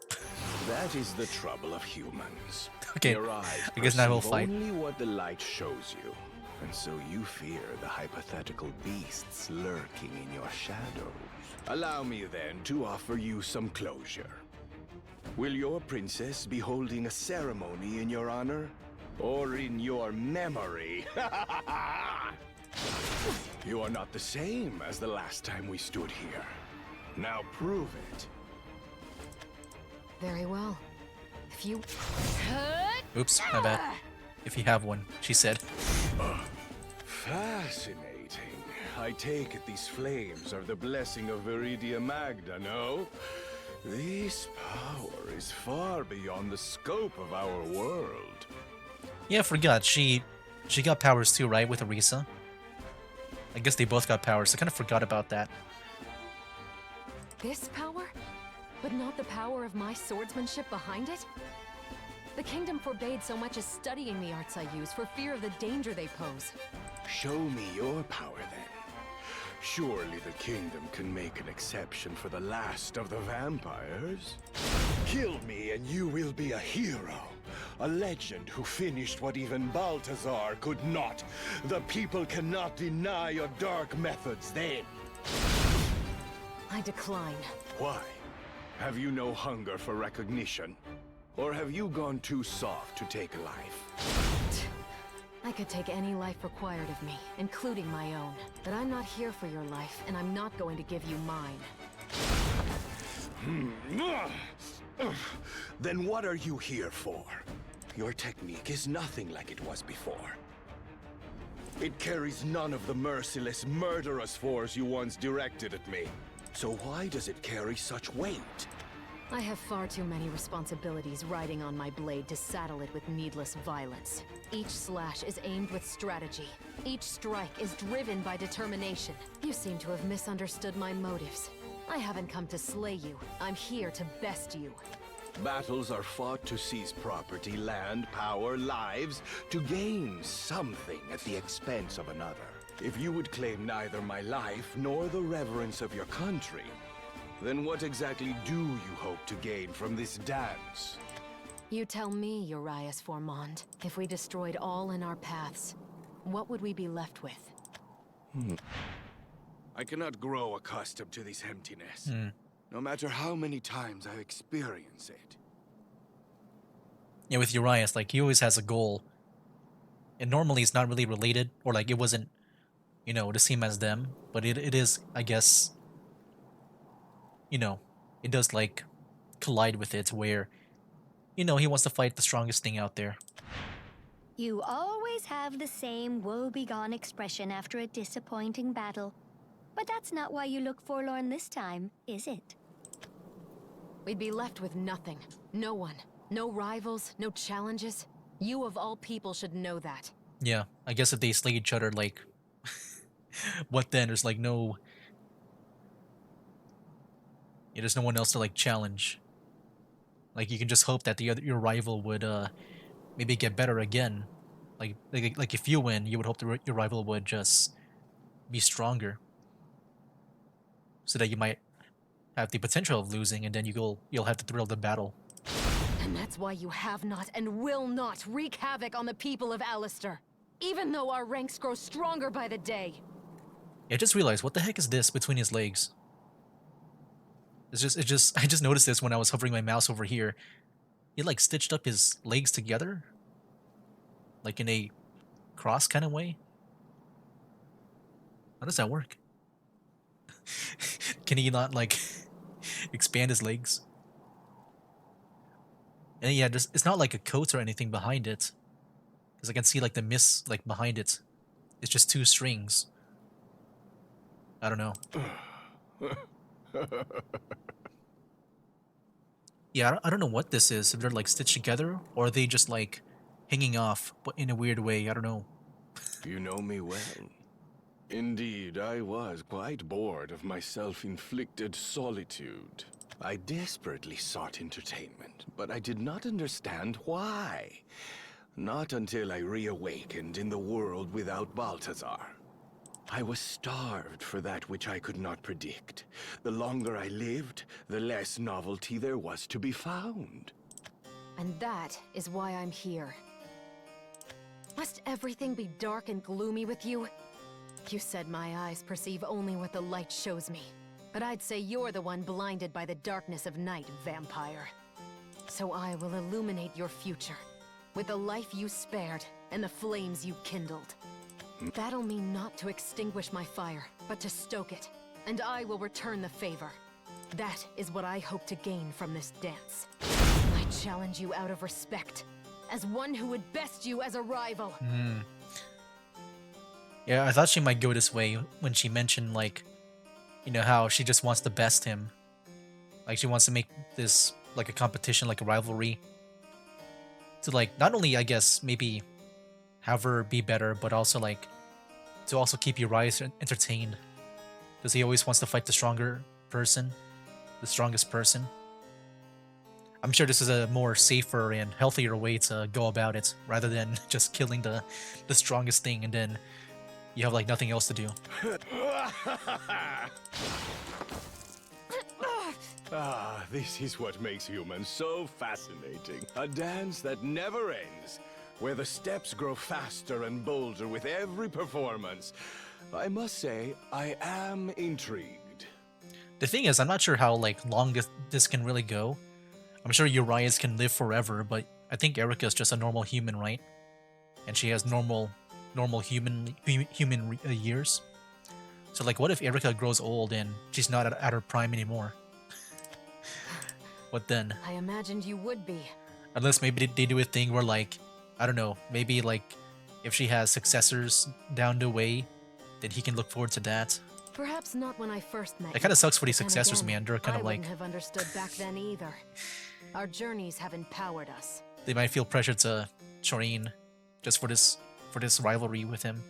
That is the trouble of humans. Okay, Your eyes I guess now we'll perceive fight. only what the light shows you, and so you fear the hypothetical beasts lurking in your shadows. Allow me then to offer you some closure. Will your princess be holding a ceremony in your honor, or in your memory? You are not the same as the last time we stood here. Now prove it. Very well. If you... Oops, my bad. If you have one, she said. Fascinating. I take it these flames are the blessing of Viridia Magna, no? This power is far beyond the scope of our world. Yeah, I forgot. She got powers too, right, with Orisa? I guess they both got powers. I kind of forgot about that. This power? But not the power of my swordsmanship behind it? The kingdom forbade so much as studying the arts I use for fear of the danger they pose. Show me your power then. Surely the kingdom can make an exception for the last of the vampires. Kill me and you will be a hero. A legend who finished what even Balthazar could not. The people cannot deny your dark methods then. I decline. Why? Have you no hunger for recognition? Or have you gone too soft to take a life? I could take any life required of me, including my own. But I'm not here for your life, and I'm not going to give you mine. Then what are you here for? Your technique is nothing like it was before. It carries none of the merciless, murderous force you once directed at me. So why does it carry such weight? I have far too many responsibilities riding on my blade to saddle it with needless violence. Each slash is aimed with strategy. Each strike is driven by determination. You seem to have misunderstood my motives. I haven't come to slay you. I'm here to best you. Battles are fought to seize property, land, power, lives, to gain something at the expense of another. If you would claim neither my life nor the reverence of your country, then what exactly do you hope to gain from this dance? You tell me, Urias Formond. If we destroyed all in our paths, what would we be left with? I cannot grow accustomed to this emptiness. No matter how many times I experience it. Yeah, with Urias, like, he always has a goal. And normally it's not really related, or like it wasn't you know, the same as them, but it is, I guess, you know, it does like collide with it where, you know, he wants to fight the strongest thing out there. You always have the same woe-begone expression after a disappointing battle. But that's not why you look forlorn this time, is it? We'd be left with nothing. No one. No rivals, no challenges. You of all people should know that. Yeah, I guess if they slay each other, like, what then? There's like no, yeah, there's no one else to like challenge. Like you can just hope that the other your rival would maybe get better again. Like if you win, you would hope your rival would just be stronger, so that you might have the potential of losing, and then you'll have the thrill of the battle. And that's why you have not and will not wreak havoc on the people of Alistair. Even though our ranks grow stronger by the day. I just realized, what the heck is this between his legs? I just noticed this when I was hovering my mouse over here. He like stitched up his legs together, like in a cross kind of way. How does that work? Can he not like expand his legs? And yeah, it's not like a coat or anything behind it, because I can see like the mist like behind it. It's just two strings. I don't know. Yeah, I don't know what this is. If they're like stitched together, or are they just like hanging off, but in a weird way. I don't know. You know me well. Indeed, I was quite bored of my self-inflicted solitude. I desperately sought entertainment, but I did not understand why. Not until I reawakened in the world without Balthazar. I was starved for that which I could not predict. The longer I lived, the less novelty there was to be found. And that is why I'm here. Must everything be dark and gloomy with you? You said my eyes perceive only what the light shows me. But I'd say you're the one blinded by the darkness of night, vampire. So I will illuminate your future, with the life you spared and the flames you kindled. That'll mean not to extinguish my fire, but to stoke it, and I will return the favor. That is what I hope to gain from this dance. I challenge you out of respect, as one who would best you as a rival. Yeah, I thought she might go this way when she mentioned, like, you know, how she just wants to best him. Like, she wants to make this, like, a competition, like a rivalry. To, like, not only, I guess, maybe have her be better, but also, like, to also keep Uriah entertained. Because he always wants to fight the stronger person, the strongest person. I'm sure this is a more safer and healthier way to go about it, rather than just killing the strongest thing and then you have like nothing else to do. Ah, this is what makes humans so fascinating. A dance that never ends, where the steps grow faster and bolder with every performance. I must say, I am intrigued. The thing is, I'm not sure how like long this can really go. I'm sure Urias can live forever, but I think Erica's just a normal human, right? And she has normal human years. So like, what if Erica grows old and she's not at her prime anymore? What then? I imagined you would be. Unless maybe they do a thing where like, I don't know, maybe like if she has successors down the way, then he can look forward to that. Perhaps not when I first met It kind you. of sucks for these Then successors, again, man. They're kind I of like, wouldn't have understood back then either. Our journeys have empowered us. they might feel pressure to train just for this rivalry with him.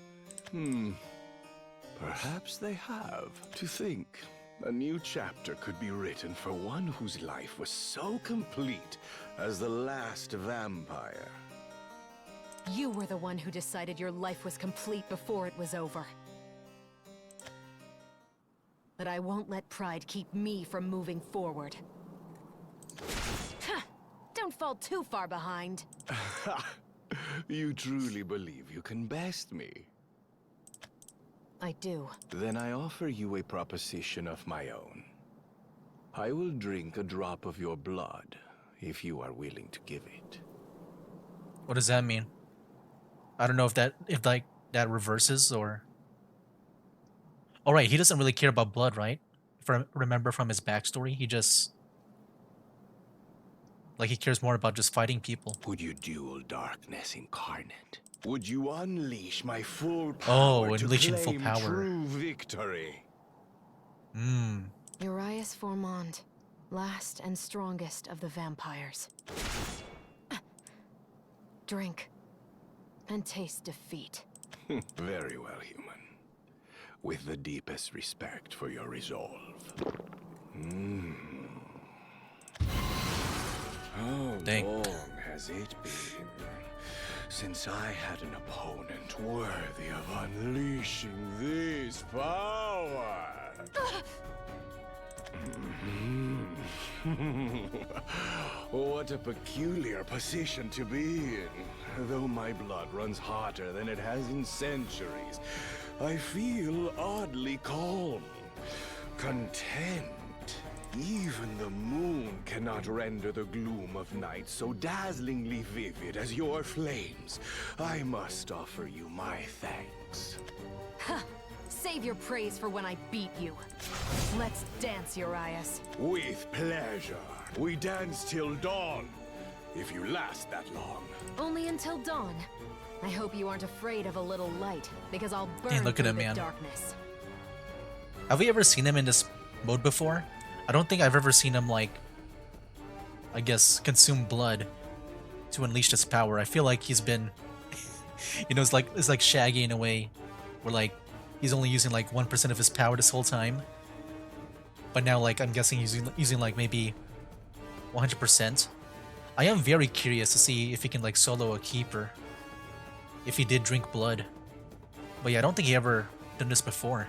Perhaps they have. To think, a new chapter could be written for one whose life was so complete as the last vampire. You were the one who decided your life was complete before it was over. But I won't let pride keep me from moving forward. Don't fall too far behind. You truly believe you can best me? I do. Then I offer you a proposition of my own. I will drink a drop of your blood, if you are willing to give it. What does that mean? I don't know if that reverses or All right, he doesn't really care about blood, right? If I remember from his backstory, he just like he cares more about just fighting people. Would you duel darkness incarnate? Would you unleash my full power Oh, to unleashing full claim power. true victory? Hmm. Urias Formond, last and strongest of the vampires. Drink and taste defeat. Very well, human. With the deepest respect for your resolve. How Dang. long has it been since I had an opponent worthy of unleashing this power? What a peculiar position to be in. Though my blood runs hotter than it has in centuries, I feel oddly calm, content. Even the moon cannot render the gloom of night so dazzlingly vivid as your flames. I must offer you my thanks. Save your praise for when I beat you. Let's dance, Urias. With pleasure. We dance till dawn, if you last that long. Only until dawn. I hope you aren't afraid of a little light, because I'll burn Dang, look at through him, the man. darkness. Have we ever seen him in this mode before? I don't think I've ever seen him, like, I guess, consume blood to unleash this power. I feel like he's been, you know, it's like Shaggy in a way, where like he's only using like 1% of his power this whole time. But now, like, I'm guessing he's using like maybe 100%. I am very curious to see if he can like solo a keeper, if he did drink blood. But yeah, I don't think he ever done this before.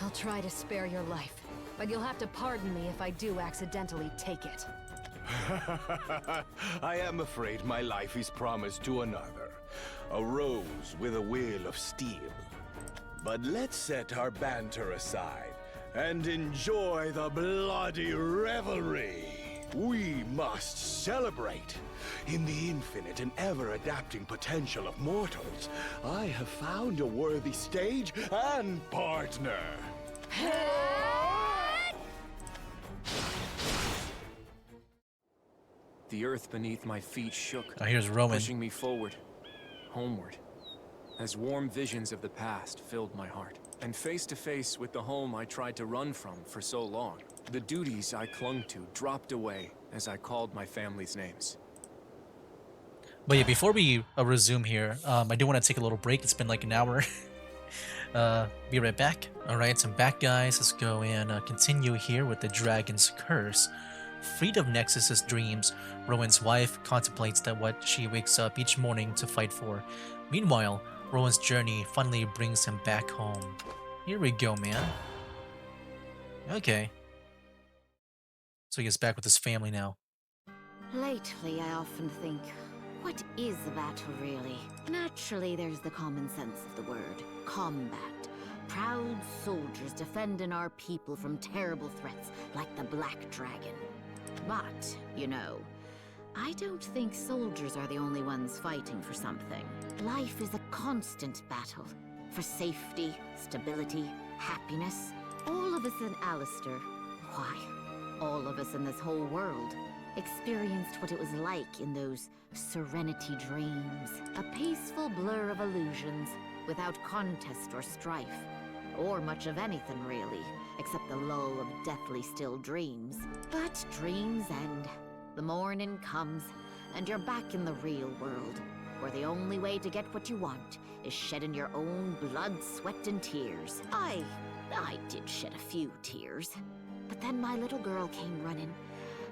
I'll try to spare your life, but you'll have to pardon me if I do accidentally take it. I am afraid my life is promised to another. A rose with a will of steel. But let's set our banter aside and enjoy the bloody revelry. We must celebrate. In the infinite and ever-adapting potential of mortals, I have found a worthy stage and partner. The earth beneath my feet shook, Oh, here's Rowan. pushing me forward, homeward, as warm visions of the past filled my heart. And face to face with the home I tried to run from for so long, the duties I clung to dropped away as I called my family's names. But yeah, before we resume here, I do want to take a little break. It's been like an hour. Be right back. Alright, I'm back, guys. Let's go and continue here with the Dragon's Curse. Freed of Nexus's dreams, Rowan's wife contemplates that what she wakes up each morning to fight for. Meanwhile, Rowan's journey finally brings him back home. Here we go, man. Okay. So he gets back with his family now. Lately, I often think, what is a battle really? Naturally, there's the common sense of the word, combat. Proud soldiers defending our people from terrible threats like the Black Dragon. But, you know, I don't think soldiers are the only ones fighting for something. Life is a constant battle. For safety, stability, happiness. All of us in Alistair, why, all of us in this whole world, experienced what it was like in those serenity dreams. A peaceful blur of illusions, without contest or strife. Or much of anything, really, except the lull of deathly still dreams. But dreams end. The morning comes, and you're back in the real world, where the only way to get what you want is shedding your own blood, sweat, and tears. I did shed a few tears. But then my little girl came running,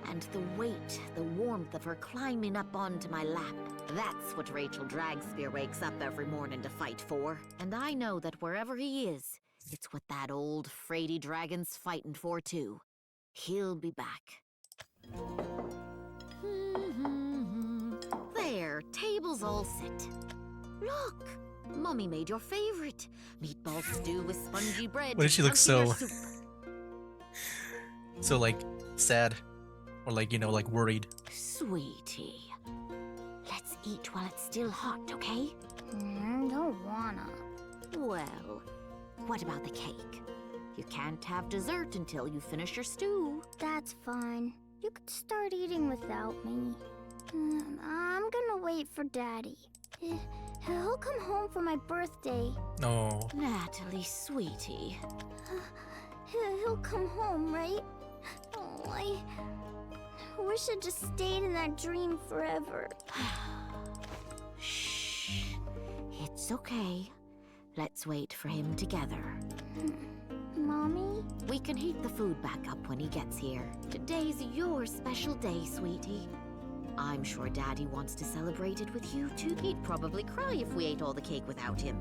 and the weight, the warmth of her climbing up onto my lap. That's what Rachel Dragspear wakes up every morning to fight for. And I know that wherever he is, it's what that old fraidy dragon's fighting for too. He'll be back. There, table's all set. Look, Mummy made your favorite. Meatball stew with spongy bread. Why did she look and so... soup. so, like, sad? Or, like, you know, like, worried? Sweetie, let's eat while it's still hot, okay? Don't wanna. Well, what about the cake? You can't have dessert until you finish your stew. That's fine. You could start eating without me. I'm gonna wait for Daddy. He'll come home for my birthday. No. Natalie, sweetie. He'll come home, right? Oh, I wish I just stayed in that dream forever. Shh. It's okay. Let's wait for him together. Mommy? We can heat the food back up when he gets here. Today's your special day, sweetie. I'm sure Daddy wants to celebrate it with you, too. He'd probably cry if we ate all the cake without him.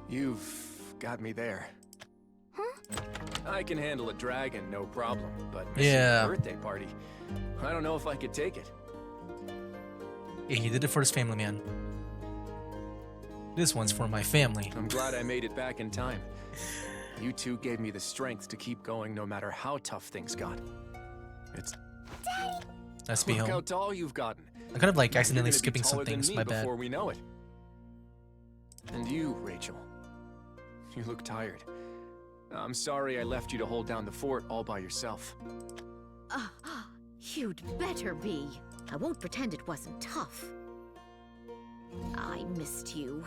You've got me there. Huh? I can handle a dragon, no problem, but missing Yeah. a birthday party, I don't know if I could take it. Yeah, he did it for his family, man. This one's for my family. I'm glad I made it back in time. You two gave me the strength to keep going no matter how tough things got. It's... Nice to be Look home. how tall you've gotten. I'm kind of like You're accidentally gonna be skipping some taller than things, me my bad. before we know it. And you, Rachel. You look tired. I'm sorry I left you to hold down the fort all by yourself. You'd better be. I won't pretend it wasn't tough. I missed you.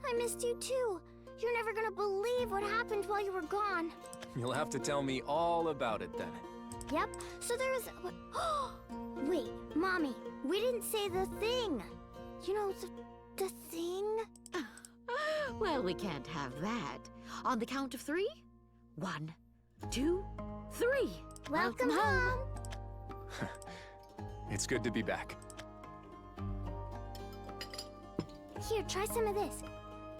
I missed you too. You're never gonna believe what happened while you were gone. You'll have to tell me all about it then. Yep, so there was... Wait, Mommy, we didn't say the thing. You know, the thing? Well, we can't have that. On the count of 3? 1, 2, 3. Welcome home. It's good to be back. Here, try some of this.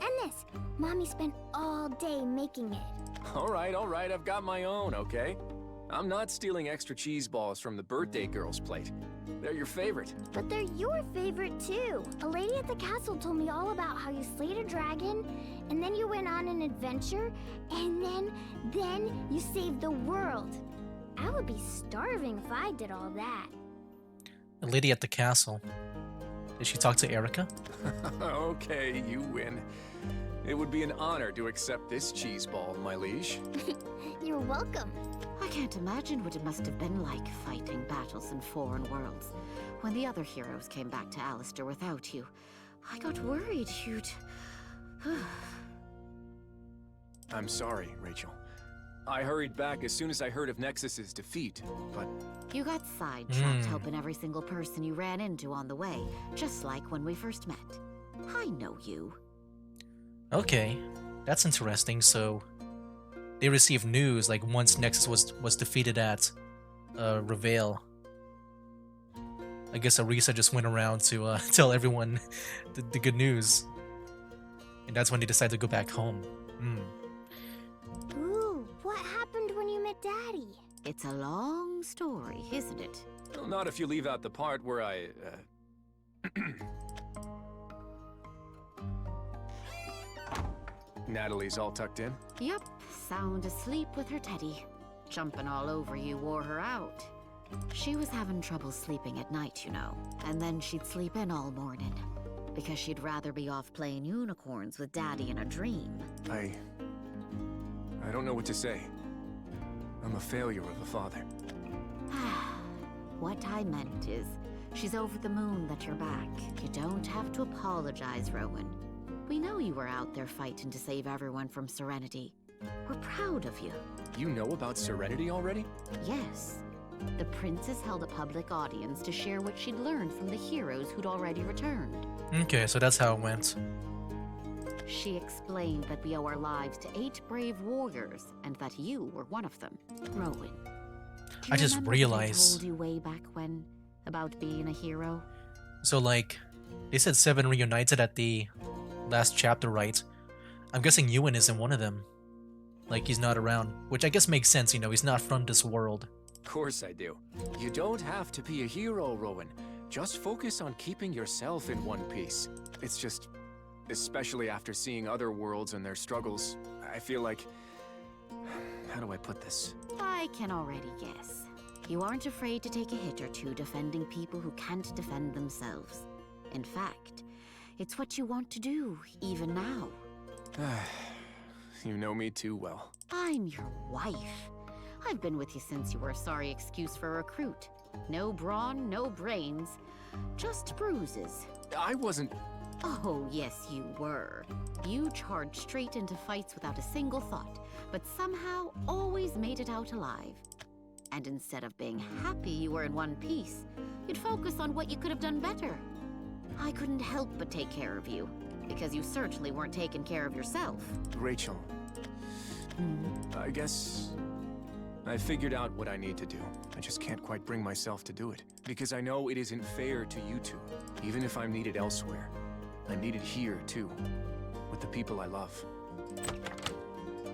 And this. Mommy spent all day making it. All right, I've got my own, okay? I'm not stealing extra cheese balls from the birthday girl's plate. They're your favorite. But they're your favorite too. A lady at the castle told me all about how you slayed a dragon, and then you went on an adventure, and then you saved the world. I would be starving if I did all that. A lady at the castle. Did she talk to Erica? Okay, you win. It would be an honor to accept this cheese ball, my liege. You're welcome. I can't imagine what it must have been like fighting battles in foreign worlds. When the other heroes came back to Alistair without you, I got worried you'd... I'm sorry, Rachel. I hurried back as soon as I heard of Nexus's defeat, but... You got sidetracked helping every single person you ran into on the way, just like when we first met. I know you. Okay, that's interesting. So they received news like once Nexus was defeated at Reveal. I guess Arisa just went around to tell everyone the good news, and that's when they decided to go back home. Ooh, what happened when you met Daddy? It's a long story, isn't it? Well, not if you leave out the part where I... Natalie's all tucked in? Yup, sound asleep with her teddy. Jumping all over you wore her out. She was having trouble sleeping at night, you know, and then she'd sleep in all morning. Because she'd rather be off playing unicorns with Daddy in a dream. I don't know what to say. I'm a failure of a father. What I meant is, she's over the moon that you're back. You don't have to apologize, Rowan. We know you were out there fighting to save everyone from Serenity. We're proud of you. You know about Serenity already? Yes. The princess held a public audience to share what she'd learned from the heroes who'd already returned. Okay, so that's how it went. She explained that we owe our lives to 8 brave warriors, and that you were one of them, Rowan. Do you I just remember what realized- I told you way back when about being a hero? So like, they said 7 reunited at the last chapter, right? I'm guessing Ewan isn't one of them. Like, he's not around, which I guess makes sense, you know, he's not from this world. Of course I do. You don't have to be a hero, Rowan. Just focus on keeping yourself in one piece. It's just, especially after seeing other worlds and their struggles, I feel like... How do I put this? I can already guess. You aren't afraid to take a hit or two defending people who can't defend themselves. In fact, it's what you want to do, even now. You know me too well. I'm your wife. I've been with you since you were a sorry excuse for a recruit. No brawn, no brains, just bruises. I wasn't... Oh, yes, you were. You charged straight into fights without a single thought, but somehow always made it out alive. And instead of being happy you were in one piece, you'd focus on what you could have done better. I couldn't help but take care of you, because you certainly weren't taking care of yourself. Rachel. I guess... I figured out what I need to do. I just can't quite bring myself to do it. Because I know it isn't fair to you two. Even if I'm needed elsewhere. I'm needed here, too. With the people I love.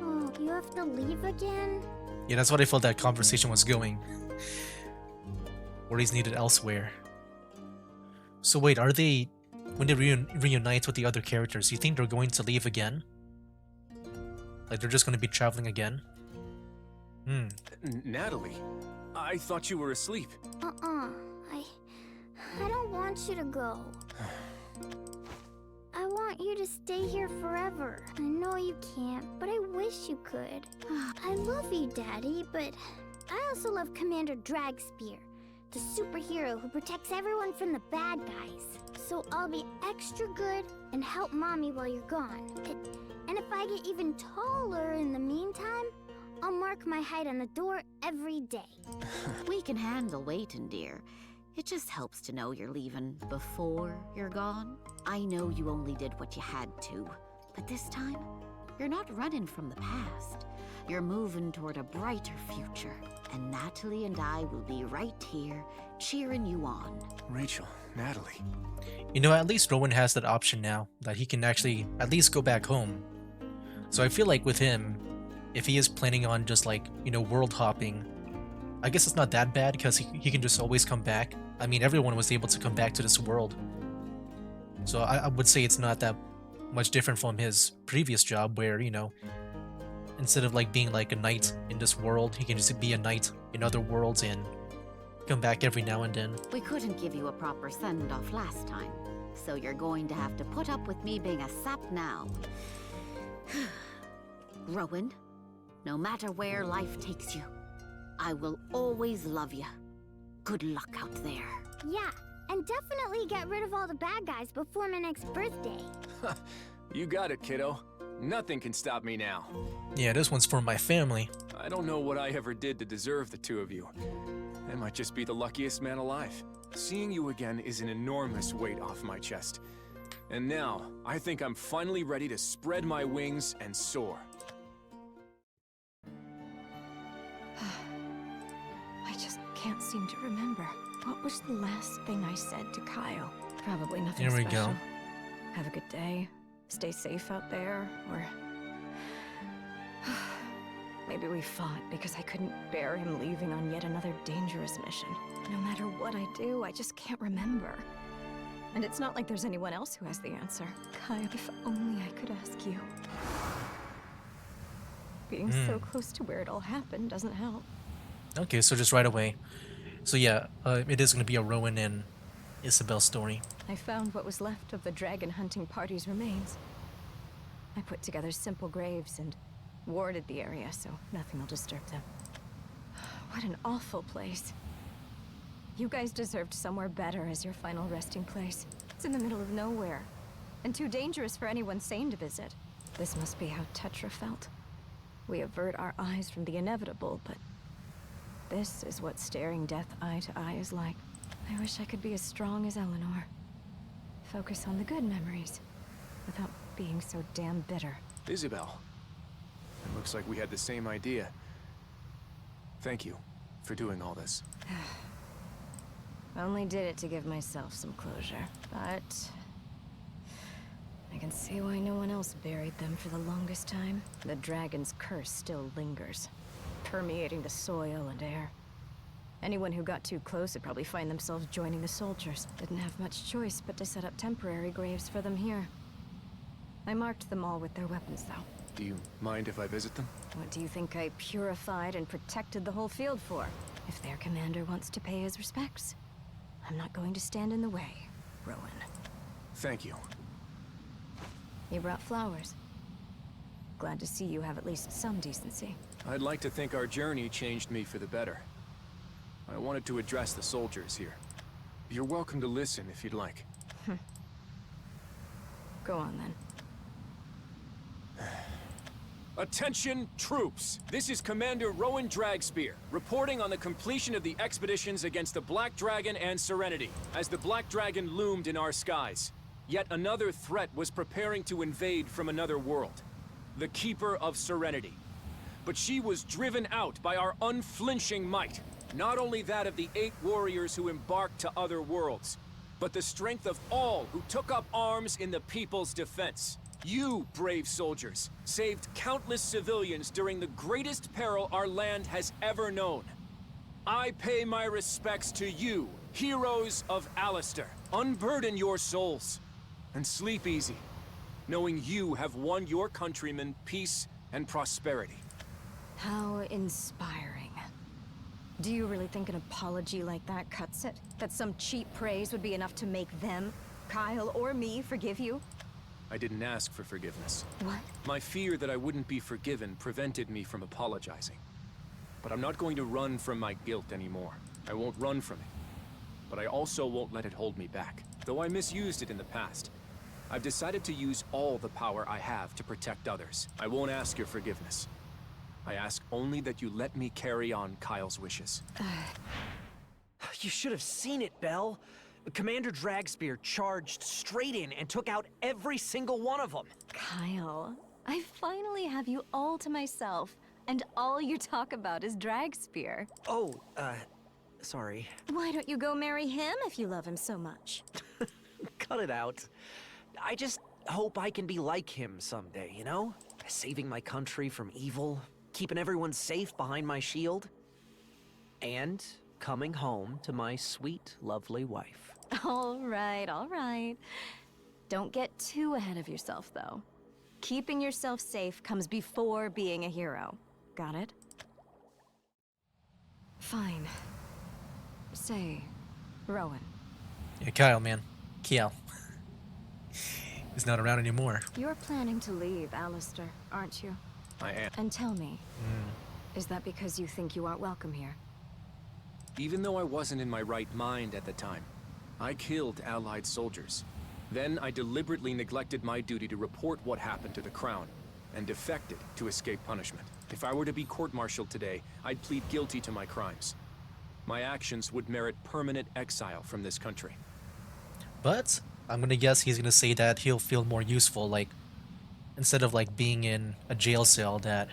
Oh, you have to leave again? Yeah, that's what I felt that conversation was going. Or he's needed elsewhere. So wait, are they... When they reunite with the other characters, you think they're going to leave again? Like they're just going to be traveling again? Natalie, I thought you were asleep. I don't want you to go. I want you to stay here forever. I know you can't, but I wish you could. I love you, Daddy, but I also love Commander Dragspear, the superhero who protects everyone from the bad guys. So I'll be extra good and help Mommy while you're gone. And if I get even taller in the meantime, I'll mark my height on the door every day. We can handle waiting, dear. It just helps to know you're leaving before you're gone. I know you only did what you had to, but this time, you're not running from the past. You're moving toward a brighter future, and Natalie and I will be right here, cheering you on. Rachel, Natalie. You know, at least Rowan has that option now, that he can actually at least go back home. So I feel like with him, if he is planning on just like, you know, world hopping, I guess it's not that bad because he can just always come back. I mean, everyone was able to come back to this world. So I would say it's not that much different from his previous job where, you know, instead of like being like a knight in this world, he can just be a knight in other worlds and come back every now and then. We couldn't give you a proper send-off last time, so you're going to have to put up with me being a sap now. Rowan, no matter where life takes you, I will always love you. Good luck out there. Yeah, and definitely get rid of all the bad guys before my next birthday. You got it, kiddo. Nothing can stop me now. Yeah, this one's for my family. I don't know what I ever did to deserve the two of you. I might just be the luckiest man alive. Seeing you again is an enormous weight off my chest. And now, I think I'm finally ready to spread my wings and soar. I just can't seem to remember. What was the last thing I said to Kyle? Probably nothing Here we special. go. Have a good day. Stay safe out there, or... Maybe we fought because I couldn't bear him leaving on yet another dangerous mission. No matter what I do, I just can't remember. And it's not like there's anyone else who has the answer. Kyle, if only I could ask you. Being so close to where it all happened doesn't help. Okay, so just right away. So yeah, it is going to be a Rowan and Isabel story. I found what was left of the dragon hunting party's remains. I put together simple graves and warded the area so nothing will disturb them. What an awful place. You guys deserved somewhere better as your final resting place. It's in the middle of nowhere, and too dangerous for anyone sane to visit. This must be how Tetra felt. We avert our eyes from the inevitable, but this is what staring death eye to eye is like. I wish I could be as strong as Eleanor. Focus on the good memories, without being so damn bitter. Isabel. It looks like we had the same idea. Thank you for doing all this. Only did it to give myself some closure, but I can see why no one else buried them for the longest time. The dragon's curse still lingers, permeating the soil and air. Anyone who got too close would probably find themselves joining the soldiers. Didn't have much choice but to set up temporary graves for them here. I marked them all with their weapons, though. Do you mind if I visit them? What do you think I purified and protected the whole field for? If their commander wants to pay his respects, I'm not going to stand in the way, Rowan. Thank you. You brought flowers. Glad to see you have at least some decency. I'd like to think our journey changed me for the better. I wanted to address the soldiers here. You're welcome to listen if you'd like. Go on then. Attention, troops! This is Commander Rowan Dragspear, reporting on the completion of the expeditions against the Black Dragon and Serenity, as the Black Dragon loomed in our skies. Yet another threat was preparing to invade from another world. The Keeper of Serenity. But she was driven out by our unflinching might. Not only that of the 8 warriors who embarked to other worlds, but the strength of all who took up arms in the people's defense. You, brave soldiers, saved countless civilians during the greatest peril our land has ever known. I pay my respects to you, heroes of Alistair. Unburden your souls, and sleep easy, knowing you have won your countrymen peace and prosperity. How inspiring. Do you really think an apology like that cuts it? That some cheap praise would be enough to make them, Kyle or me, forgive you? I didn't ask for forgiveness. What? My fear that I wouldn't be forgiven prevented me from apologizing. But I'm not going to run from my guilt anymore. I won't run from it. But I also won't let it hold me back. Though I misused it in the past, I've decided to use all the power I have to protect others. I won't ask your forgiveness. I ask only that you let me carry on Kyle's wishes. You should have seen it, Belle. Commander Dragspear charged straight in and took out every single one of them. Kyle, I finally have you all to myself, and all you talk about is Dragspear. Oh, sorry. Why don't you go marry him if you love him so much? Cut it out. I just hope I can be like him someday, you know? Saving my country from evil, keeping everyone safe behind my shield, and coming home to my sweet, lovely wife. All right. Don't get too ahead of yourself, though. Keeping yourself safe comes before being a hero. Got it? Fine. Say, Rowan. Yeah, Kyle, man. Kiel. He's not around anymore. You're planning to leave, Alistair, aren't you? I am. And tell me, is that because you think you aren't welcome here? Even though I wasn't in my right mind at the time, I killed Allied soldiers. Then I deliberately neglected my duty to report what happened to the Crown, and defected to escape punishment. If I were to be court-martialed today, I'd plead guilty to my crimes. My actions would merit permanent exile from this country. But I'm gonna guess he's gonna say that he'll feel more useful, like, instead of like being in a jail cell, that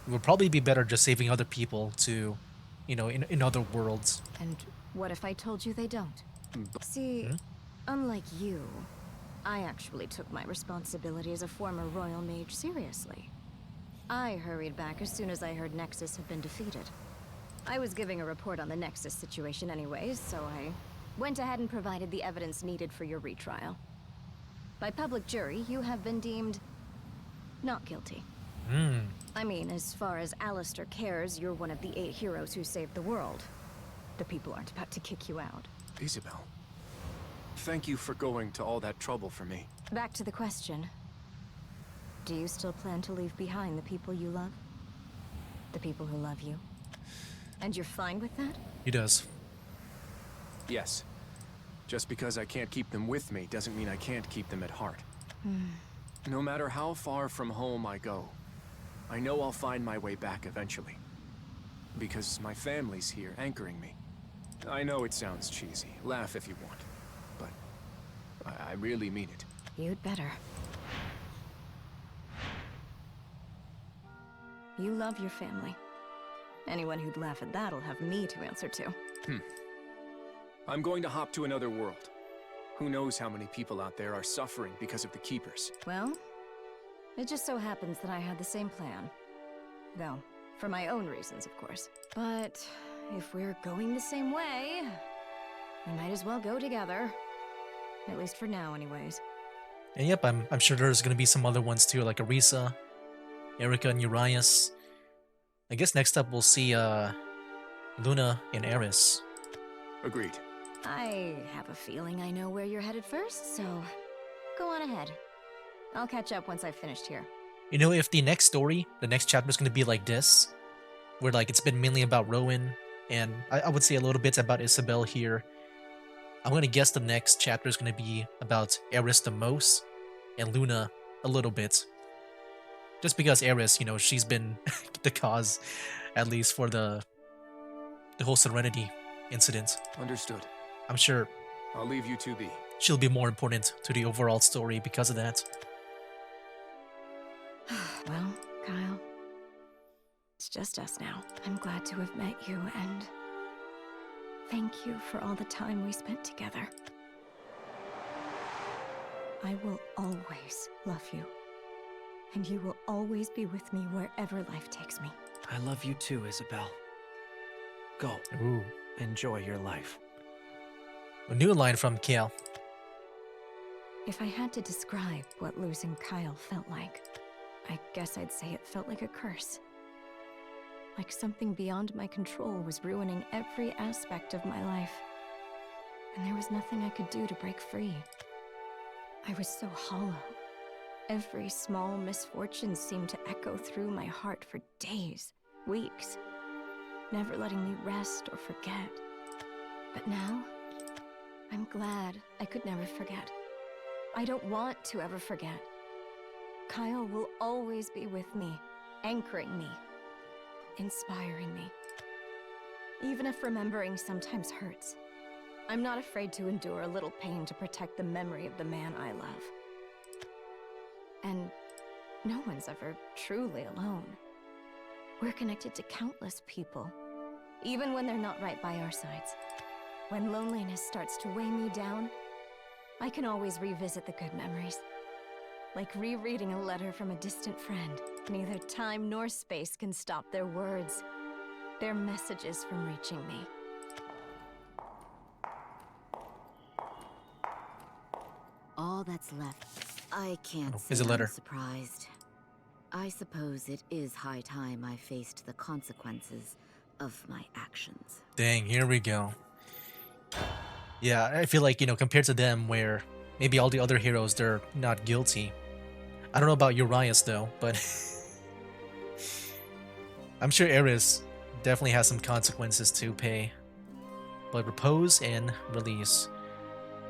it would probably be better just saving other people to, you know, in other worlds. And what if I told you they don't? See, unlike you, I actually took my responsibility as a former royal mage seriously. I hurried back as soon as I heard Nexus had been defeated. I was giving a report on the Nexus situation anyways, so I went ahead and provided the evidence needed for your retrial. By public jury, you have been deemed not guilty. I mean, as far as Alistair cares, you're one of the 8 heroes who saved the world. The people aren't about to kick you out. Isabel, thank you for going to all that trouble for me. Back to the question. Do you still plan to leave behind the people you love? The people who love you? And you're fine with that? He does. Yes. Just because I can't keep them with me doesn't mean I can't keep them at heart. No matter how far from home I go, I know I'll find my way back eventually. Because my family's here, anchoring me. I know it sounds cheesy. Laugh if you want. But I really mean it. You'd better. You love your family. Anyone who'd laugh at that'll have me to answer to. I'm going to hop to another world. Who knows how many people out there are suffering because of the Keepers. Well, it just so happens that I had the same plan. Though, for my own reasons, of course. But if we're going the same way, we might as well go together. At least for now, anyways. And yep, I'm sure there's gonna be some other ones too, like Arisa, Erica, and Urias. I guess next up we'll see Luna and Eris. Agreed. I have a feeling I know where you're headed first, so go on ahead. I'll catch up once I've finished here. You know, if the next story, the next chapter is going to be like this, where like it's been mainly about Rowan, and I would say a little bit about Isabel here. I'm going to guess the next chapter is going to be about Eris the most, and Luna a little bit. Just because Eris, you know, she's been the cause, at least for the whole Serenity incident. Understood. I'm sure I'll leave you to be. she'll be more important to the overall story because of that. Well, Kyle, it's just us now. I'm glad to have met you, and thank you for all the time we spent together. I will always love you, and you will always be with me wherever life takes me. I love you too, Isabel. Go. Ooh. Enjoy your life. A new line from Kale. If I had to describe what losing Kyle felt like, I guess I'd say it felt like a curse. Like something beyond my control was ruining every aspect of my life. And there was nothing I could do to break free. I was so hollow. Every small misfortune seemed to echo through my heart for days, weeks, never letting me rest or forget. But now, I'm glad I could never forget. I don't want to ever forget. Kyle will always be with me, anchoring me, inspiring me. Even if remembering sometimes hurts, I'm not afraid to endure a little pain to protect the memory of the man I love. And no one's ever truly alone. We're connected to countless people, even when they're not right by our sides. When loneliness starts to weigh me down, I can always revisit the good memories. Like rereading a letter from a distant friend. Neither time nor space can stop their words, their messages from reaching me. All that's left. I can't Here's say a letter. I'm surprised. I suppose it is high time I faced the consequences of my actions. Dang, here we go. Yeah, I feel like, you know, compared to them, where maybe all the other heroes, they're not guilty. I don't know about Urias, though, but I'm sure Eris definitely has some consequences to pay. But repose and release.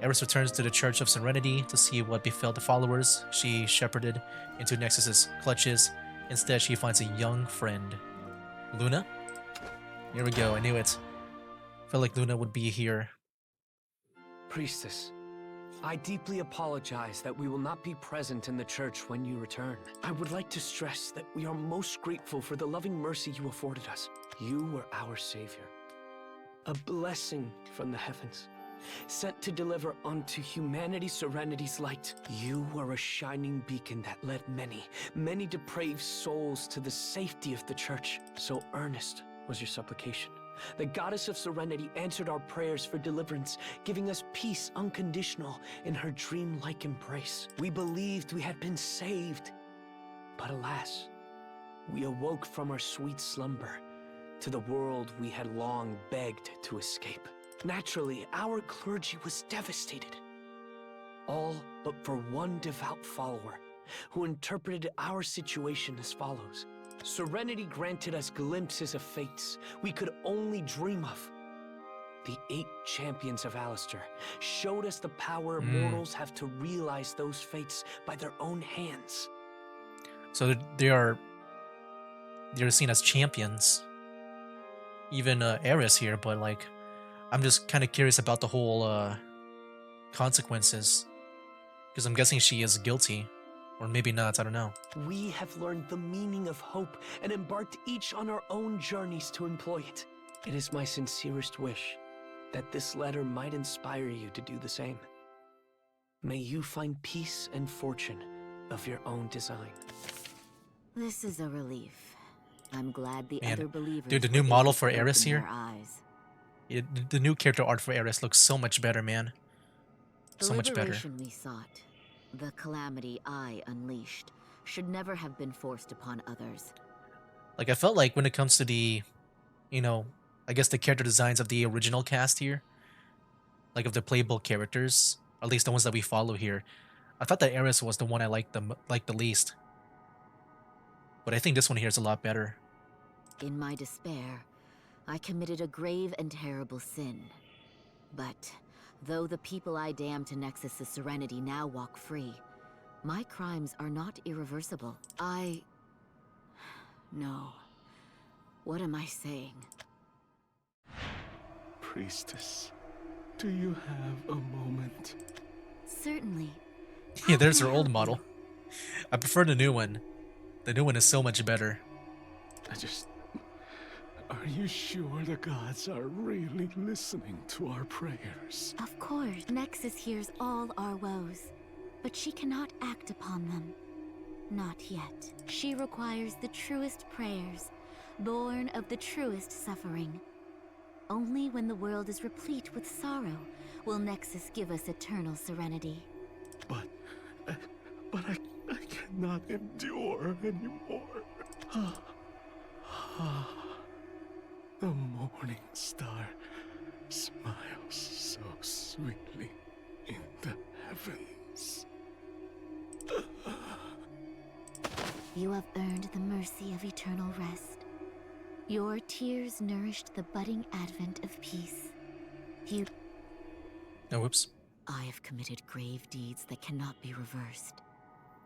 Eris returns to the Church of Serenity to see what befell the followers she shepherded into Nexus's clutches. Instead, she finds a young friend. Luna? Here we go, I knew it. Felt like Luna would be here. Priestess, I deeply apologize that we will not be present in the church when you return. I would like to stress that we are most grateful for the loving mercy you afforded us. You were our savior, a blessing from the heavens, sent to deliver unto humanity Serenity's light. You were a shining beacon that led many, many depraved souls to the safety of the church. So earnest was your supplication. The goddess of Serenity answered our prayers for deliverance, giving us peace unconditional in her dream-like embrace. We believed we had been saved, but alas, we awoke from our sweet slumber to the world we had long begged to escape. Naturally, our clergy was devastated, all but for one devout follower who interpreted our situation as follows. Serenity granted us glimpses of fates we could only dream of. The 8 champions of Alistair showed us the power mortals have to realize those fates by their own hands. So they're seen as champions. Even Eris here, but like, I'm just kind of curious about the whole consequences. Because I'm guessing she is guilty. Or maybe not, I don't know. We have learned the meaning of hope and embarked each on our own journeys to employ it. It is my sincerest wish that this letter might inspire you to do the same. May you find peace and fortune of your own design. This is a relief. I'm glad the Man, other believers dude, the were new able model to for open Eris their here? eyes. Yeah, the new character art for Eris looks so much better, man. The So much better. liberation we sought, the calamity I unleashed, should never have been forced upon others. Like, I felt like when it comes to the, you know, I guess the character designs of the original cast here, like of the playable characters, at least the ones that we follow here, I thought that Eris was the one I liked the least. But I think this one here is a lot better. In my despair, I committed a grave and terrible sin. But though the people I damned to Nexus's serenity now walk free, my crimes are not irreversible. No. What am I saying? Priestess, do you have a moment? Certainly. Yeah, there's her old model. I prefer the new one. The new one is so much better. Are you sure the gods are really listening to our prayers? Of course, Nexus hears all our woes, but she cannot act upon them. Not yet. She requires the truest prayers, born of the truest suffering. Only when the world is replete with sorrow will Nexus give us eternal serenity. But I cannot endure anymore. The morning star smiles so sweetly in the heavens. You have earned the mercy of eternal rest. Your tears nourished the budding advent of peace. Oh, whoops. I have committed grave deeds that cannot be reversed.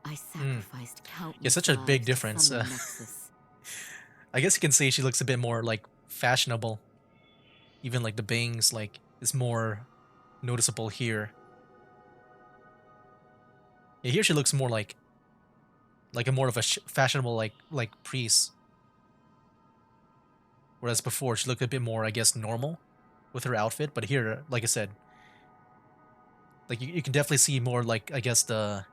I sacrificed countless Yeah, such a big lives to difference. summon Nexus. I guess you can say she looks a bit more like fashionable. Even like the bangs like is more noticeable here. Yeah, here she looks more like a more of a fashionable like priest. Whereas before she looked a bit more, I guess, normal with her outfit. But here, like I said, like you can definitely see more like, I guess, the,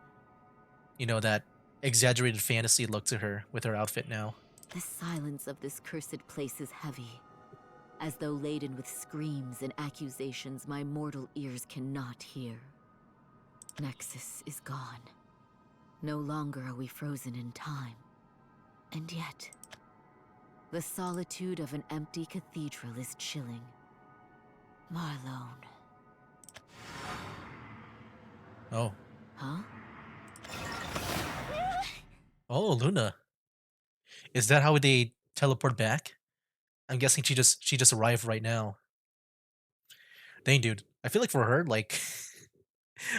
you know, that exaggerated fantasy look to her with her outfit now. The silence of this cursed place is heavy, as though laden with screams and accusations my mortal ears cannot hear. Nexus is gone. No longer are we frozen in time. And yet, the solitude of an empty cathedral is chilling. Marlone. Oh. Huh? Oh, Luna. Is that how they teleport back? I'm guessing she just arrived right now. Dang, dude. I feel like for her, like,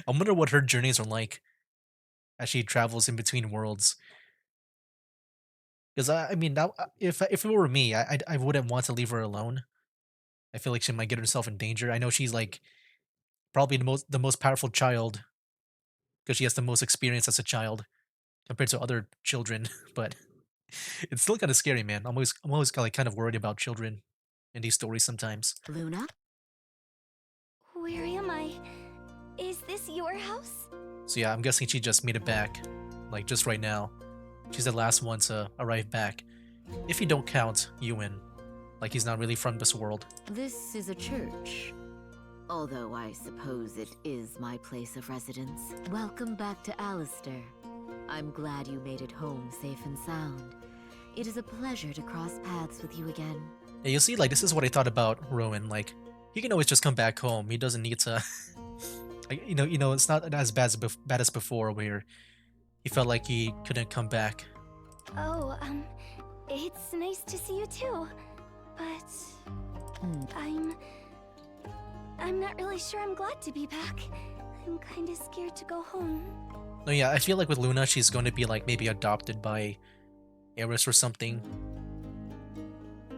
I wonder what her journeys are like as she travels in between worlds. Because I mean, that, if it were me, I wouldn't want to leave her alone. I feel like she might get herself in danger. I know she's like probably the most powerful child because she has the most experience as a child compared to other children. But it's still kind of scary, man. I'm always kind of worried about children in these stories sometimes. Luna? Where am I? Is this your house? So yeah, I'm guessing she just made it back, like just right now. She's the last one to arrive back, if you don't count Ewan, like he's not really from this world. This is a church. Although I suppose it is my place of residence. Welcome back to Alistair. I'm glad you made it home safe and sound. It is a pleasure to cross paths with you again. Yeah, you see, like, this is what I thought about Rowan. Like, he can always just come back home. He doesn't need to, like, you know, it's not as bad as before, where he felt like he couldn't come back. Oh, it's nice to see you too. But I'm not really sure I'm glad to be back. I'm kinda scared to go home. No, yeah, I feel like with Luna, she's going to be like maybe adopted by Eris or something.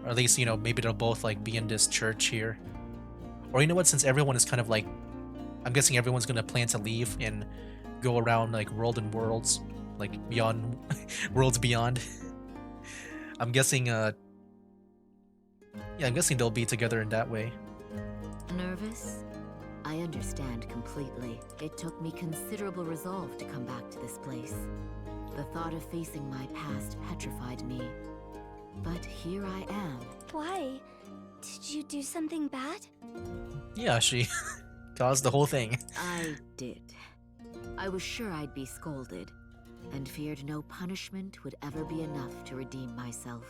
Or at least, you know, maybe they'll both like be in this church here. Or you know what, since everyone is kind of like, I'm guessing everyone's gonna plan to leave and go around like world and worlds, like beyond, worlds beyond. I'm guessing, yeah, I'm guessing they'll be together in that way. Nervous? I understand completely. It took me considerable resolve to come back to this place. The thought of facing my past petrified me. But here I am. Why? Did you do something bad? Yeah, she caused the whole thing. I did. I was sure I'd be scolded, and feared no punishment would ever be enough to redeem myself.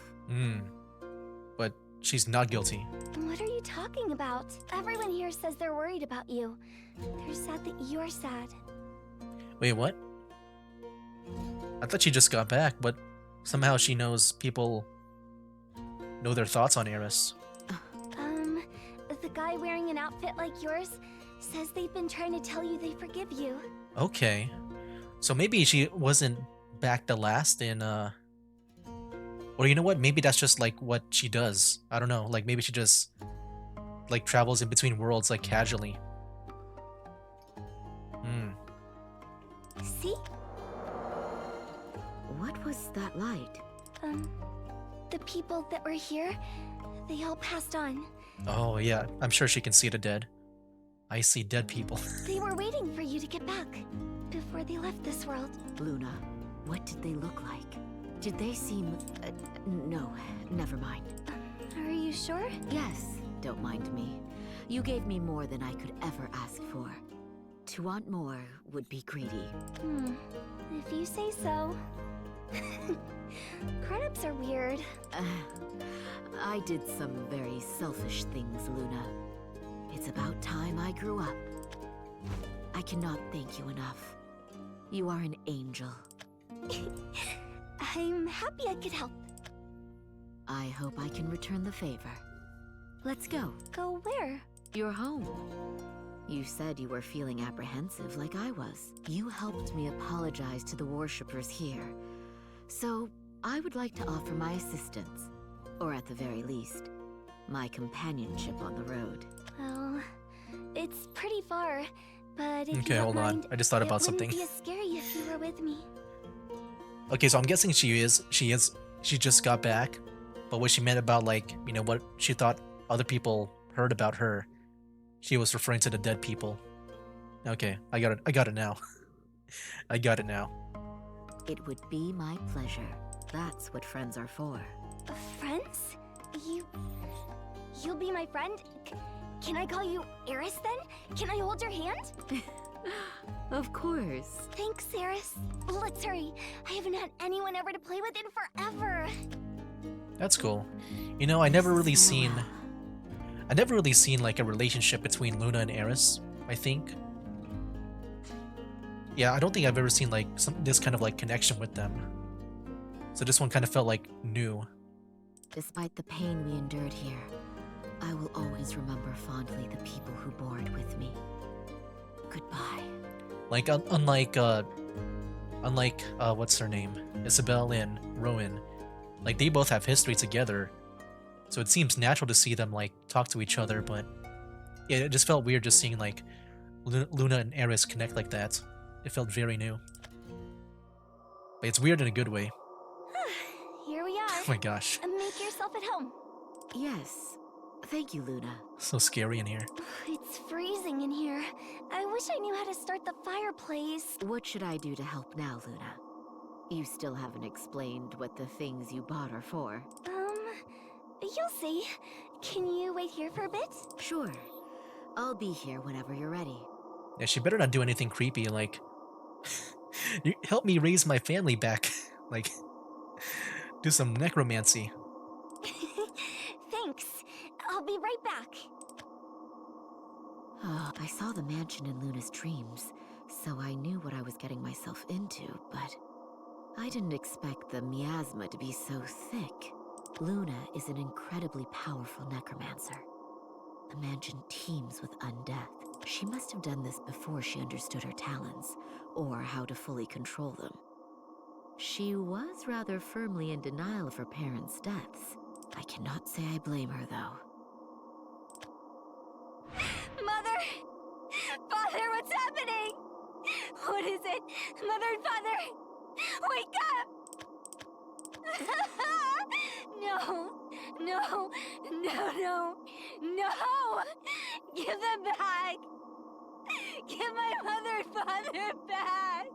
But she's not guilty. What are you talking about? Everyone here says they're worried about you. They're sad that you're sad. Wait, what? I thought she just got back, but Somehow she knows people know their thoughts on Eris. The guy wearing an outfit like yours says they've been trying to tell you they forgive you. Okay. So maybe she wasn't back the last in, or you know what? Maybe that's just like what she does. I don't know. Like maybe she just like travels in between worlds like casually. Hmm. See? What was that light? The people that were here, they all passed on. Oh yeah, I'm sure she can see the dead. I see dead people. They were waiting for you to get back before they left this world. Luna, what did they look like? Did they seem... no, never mind. Are you sure? Yes, don't mind me. You gave me more than I could ever ask for. To want more would be greedy. If you say so. Grown-ups are weird. I did some very selfish things, Luna. It's about time I grew up. I cannot thank you enough. You are an angel. I'm happy I could help. I hope I can return the favor. Let's go. Go where? Your home. You said you were feeling apprehensive like I was. You helped me apologize to the worshippers here. So, I would like to offer my assistance. Or at the very least, my companionship on the road. Well, it's pretty far, but if Okay, you don't hold on. mind, I just thought about something. It wouldn't be as scary if you were with me. Okay, so I'm guessing she just got back, but what she meant about like, you know, what she thought other people heard about her, she was referring to the dead people. Okay, I got it now. I got it now. It would be my pleasure. That's what friends are for. Friends? You'll be my friend? Can I call you Eris then? Can I hold your hand? Of course. Thanks, Eris. Let's hurry. I haven't had anyone ever to play with in forever. That's cool. You know, I never really seen like a relationship between Luna and Eris, I think. Yeah, I don't think I've ever seen like this kind of like connection with them. So this one kind of felt like new. Despite the pain we endured here, I will always remember fondly the people who bore it with me. Goodbye. Like unlike what's her name? Isabel and Rowan. Like they both have history together. So it seems natural to see them like talk to each other, but yeah, it just felt weird just seeing like Luna and Eris connect like that. It felt very new. But it's weird in a good way. Here we are. Oh my gosh. Make yourself at home. Yes. Thank you, Luna. So scary in here. It's freezing in here. I wish I knew how to start the fireplace. What should I do to help now, Luna? You still haven't explained what the things you bought are for. You'll see. Can you wait here for a bit? Sure. I'll be here whenever you're ready. Yeah, she better not do anything creepy like you help me raise my family back. Like do some necromancy. Thanks. I'll be right back. I saw the mansion in Luna's dreams, so I knew what I was getting myself into, but I didn't expect the miasma to be so thick. Luna is an incredibly powerful necromancer. The mansion teems with undeath. She must have done this before she understood her talents, or how to fully control them. She was rather firmly in denial of her parents' deaths. I cannot say I blame her, though. Mother! Father, what's happening? What is it? Mother and Father! Wake up! No! No! No, no! No! Give them back! Give my mother and father back!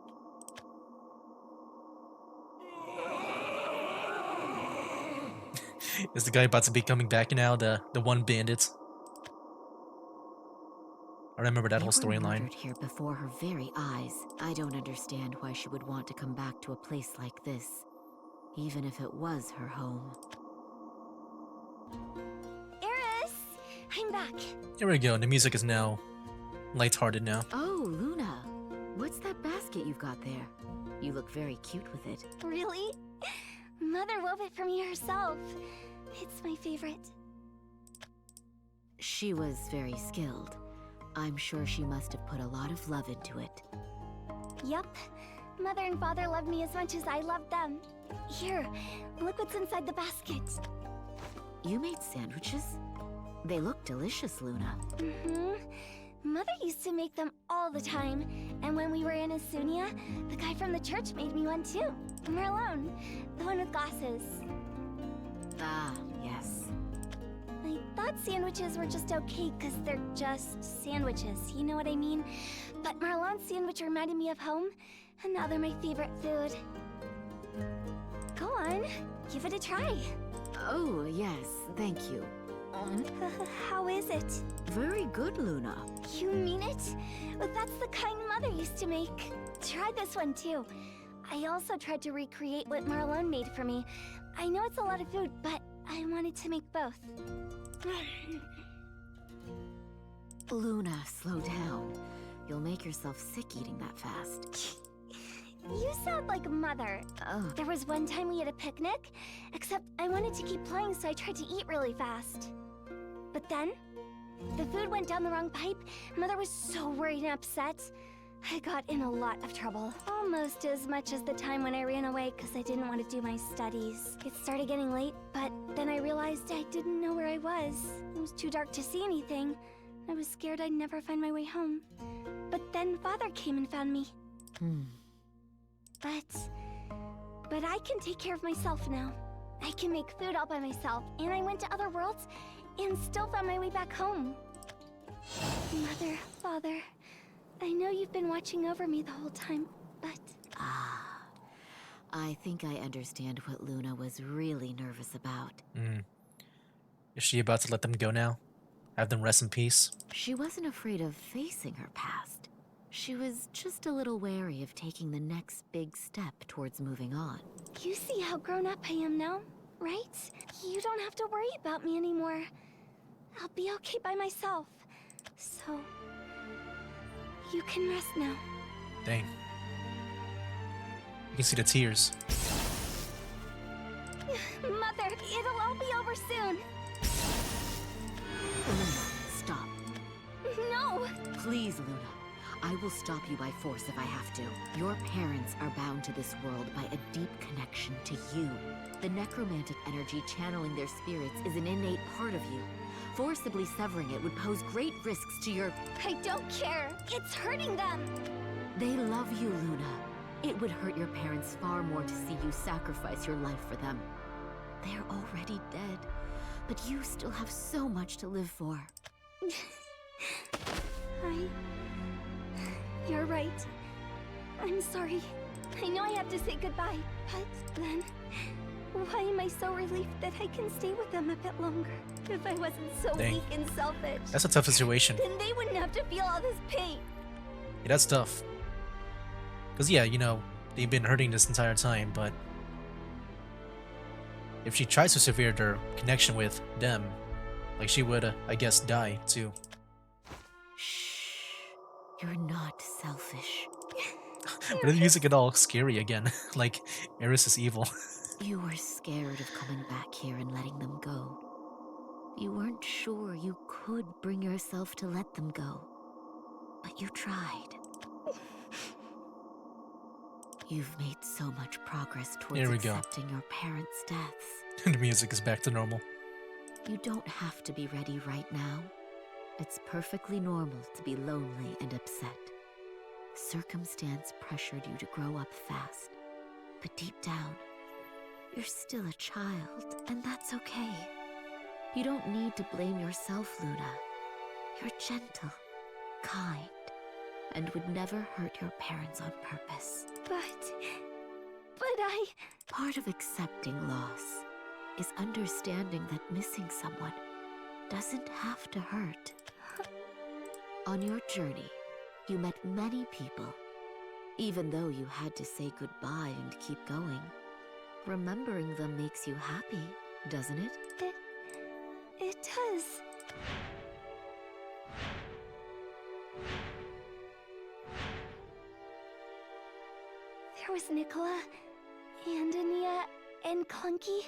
Is the guy about to be coming back now, the one bandit? I remember that whole They were storyline. murdered here before her very eyes. I don't understand why she would want to come back to a place like this, even if it was her home. Eris! I'm back. Here we go, the music is now lighthearted now. Oh, Luna. What's that basket you've got there? You look very cute with it. Really? Mother wove it for me herself. It's my favorite. She was very skilled. I'm sure she must have put a lot of love into it. Yup. Mother and Father loved me as much as I loved them. Here, look what's inside the basket. You made sandwiches? They look delicious, Luna. Mother used to make them all the time. And when we were in Asunia, the guy from the church made me one too. Marlone, the one with glasses. Ah, yes. I thought sandwiches were just okay because they're just sandwiches, you know what I mean? But Marlone's sandwich reminded me of home, and now they're my favorite food. Go on, give it a try. Oh, yes, thank you. How is it? Very good, Luna. You mean it? But that's the kind Mother used to make. Try this one too. I also tried to recreate what Marlone made for me. I know it's a lot of food, but I wanted to make both. Luna, slow down. You'll make yourself sick eating that fast. You sound like Mother. Oh. There was one time we had a picnic, except I wanted to keep playing, so I tried to eat really fast. But then, the food went down the wrong pipe, and Mother was so worried and upset. I got in a lot of trouble. Almost as much as the time when I ran away because I didn't want to do my studies. It started getting late, but then I realized I didn't know where I was. It was too dark to see anything. I was scared I'd never find my way home. But then Father came and found me. But I can take care of myself now. I can make food all by myself, and I went to other worlds and still found my way back home. Mother, Father, I know you've been watching over me the whole time, but... Ah, I think I understand what Luna was really nervous about. Is she about to let them go now? Have them rest in peace? She wasn't afraid of facing her past. She was just a little wary of taking the next big step towards moving on. You see how grown up I am now, right? You don't have to worry about me anymore. I'll be okay by myself. So... you can rest now. Dang. You can see the tears. Mother, it'll all be over soon. Luna, stop. No! Please, Luna. I will stop you by force if I have to. Your parents are bound to this world by a deep connection to you. The necromantic energy channeling their spirits is an innate part of you. Forcibly severing it would pose great risks to your... I don't care. It's hurting them. They love you, Luna. It would hurt your parents far more to see you sacrifice your life for them. They're already dead, but you still have so much to live for. You're right. I'm sorry. I know I have to say goodbye, but then... why am I so relieved that I can stay with them a bit longer? If I wasn't so Dang. weak and selfish... That's a tough situation. then they wouldn't have to feel all this pain. Yeah, that's tough. Because, yeah, you know, they've been hurting this entire time, but... if she tries to sever their connection with them, like, she would, I guess, die, too. You're not selfish. But the music get all scary again. Like, Eris is evil. You were scared of coming back here and letting them go. You weren't sure you could bring yourself to let them go. But you tried. You've made so much progress towards Here we go. accepting your parents' deaths. The music is back to normal. You don't have to be ready right now. It's perfectly normal to be lonely and upset. Circumstance pressured you to grow up fast. But deep down, you're still a child, and that's okay. You don't need to blame yourself, Luna. You're gentle, kind, and would never hurt your parents on purpose. But Part of accepting loss is understanding that missing someone doesn't have to hurt. On your journey, you met many people. Even though you had to say goodbye and keep going, remembering them makes you happy, doesn't it? It does. There was Nicola, and Ania, and Clunky,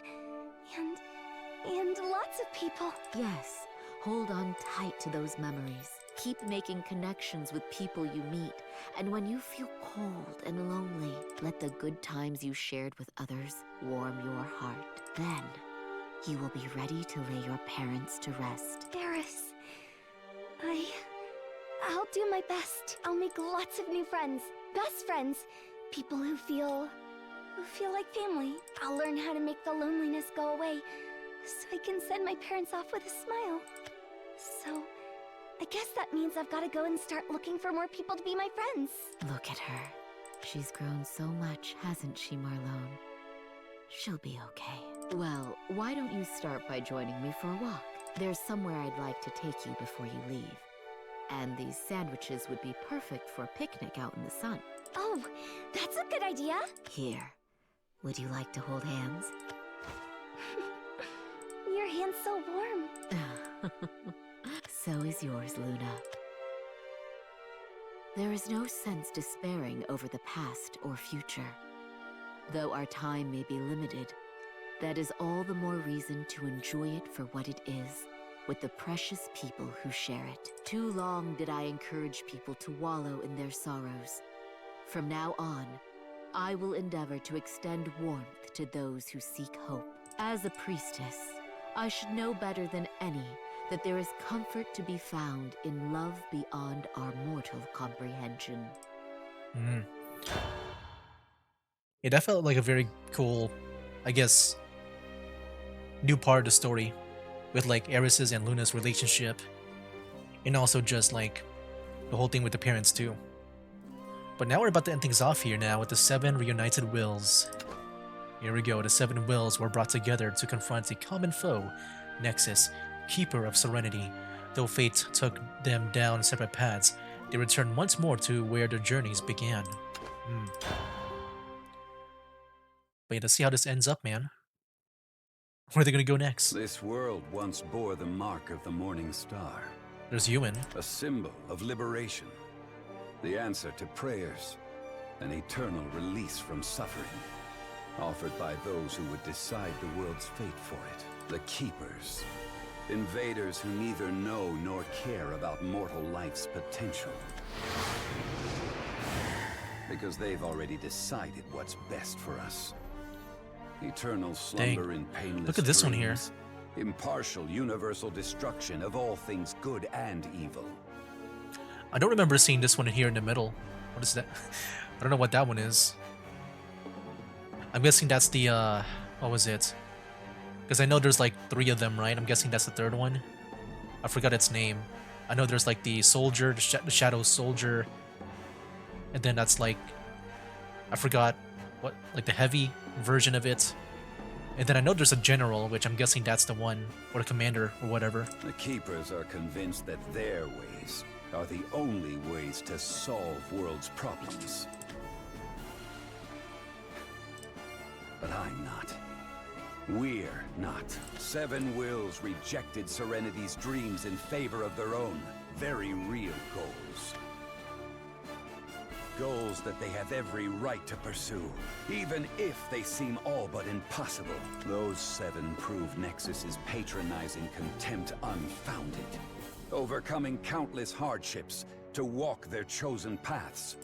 and lots of people. Yes, hold on tight to those memories. Keep making connections with people you meet, and when you feel cold and lonely, let the good times you shared with others warm your heart. Then, you will be ready to lay your parents to rest. Eris, I'll do my best. I'll make lots of new friends, best friends, people who feel like family. I'll learn how to make the loneliness go away, so I can send my parents off with a smile. So, I guess that means I've got to go and start looking for more people to be my friends. Look at her. She's grown so much, hasn't she, Marlone? She'll be okay. Well, why don't you start by joining me for a walk? There's somewhere I'd like to take you before you leave. And these sandwiches would be perfect for a picnic out in the sun. Oh, that's a good idea. Here, would you like to hold hands? Your hand's so warm. So is yours, Luna. There is no sense despairing over the past or future. Though our time may be limited, that is all the more reason to enjoy it for what it is, with the precious people who share it. Too long did I encourage people to wallow in their sorrows. From now on, I will endeavor to extend warmth to those who seek hope. As a priestess, I should know better than any that there is comfort to be found in love beyond our mortal comprehension. Yeah, that felt like a very cool, I guess, new part of the story with like Eris's and Luna's relationship, and also just like the whole thing with the parents too. But now we're about to end things off here now with the 7 reunited wills. Here we go, the 7 wills were brought together to confront a common foe, Nexus, Keeper of Serenity. Though fate took them down separate paths, they returned once more to where their journeys began. Wait, let's see how this ends up, man. Where are they gonna go next? This world once bore the mark of the morning star. There's Ewan. A symbol of liberation. The answer to prayers. An eternal release from suffering. Offered by those who would decide the world's fate for it. The Keepers. Invaders who neither know nor care about mortal life's potential. Because they've already decided what's best for us. Eternal slumber in painless Look at this one here. dreams. Impartial universal destruction of all things good and evil. I don't remember seeing this one in here in the middle. What is that? I don't know what that one is. I'm guessing that's the, what was it? Because I know there's like 3 of them, right? I'm guessing that's the 3rd one. I forgot its name. I know there's like the soldier, the shadow soldier. And then that's like, I forgot what, like the heavy version of it. And then I know there's a general, which I'm guessing that's the one, or the commander, or whatever. The Keepers are convinced that their ways are the only ways to solve world's problems. But I'm not. We're not. 7 wills rejected Serenity's dreams in favor of their own, very real goals. Goals that they have every right to pursue, even if they seem all but impossible. Those 7 prove Nexus's patronizing contempt unfounded, overcoming countless hardships to walk their chosen paths.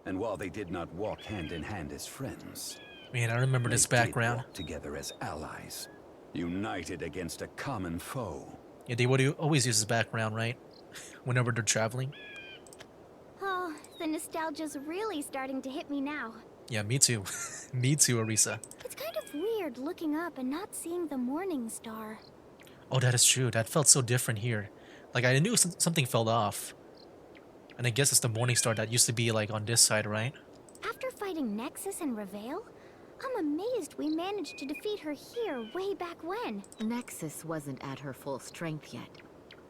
And while they did not walk hand in hand as friends, man, I remember this background. They did walk together as allies, united against a common foe. Yeah, they would always use this background, right? Whenever they're traveling. Oh, the nostalgia's really starting to hit me now. Yeah, me too. Me too, Arisa. It's kind of weird looking up and not seeing the morning star. Oh, that is true. That felt so different here. Like, I knew something fell off. And I guess it's the morning star that used to be, like, on this side, right? After fighting Nexus and Reveal, I'm amazed we managed to defeat her here way back when. Nexus wasn't at her full strength yet.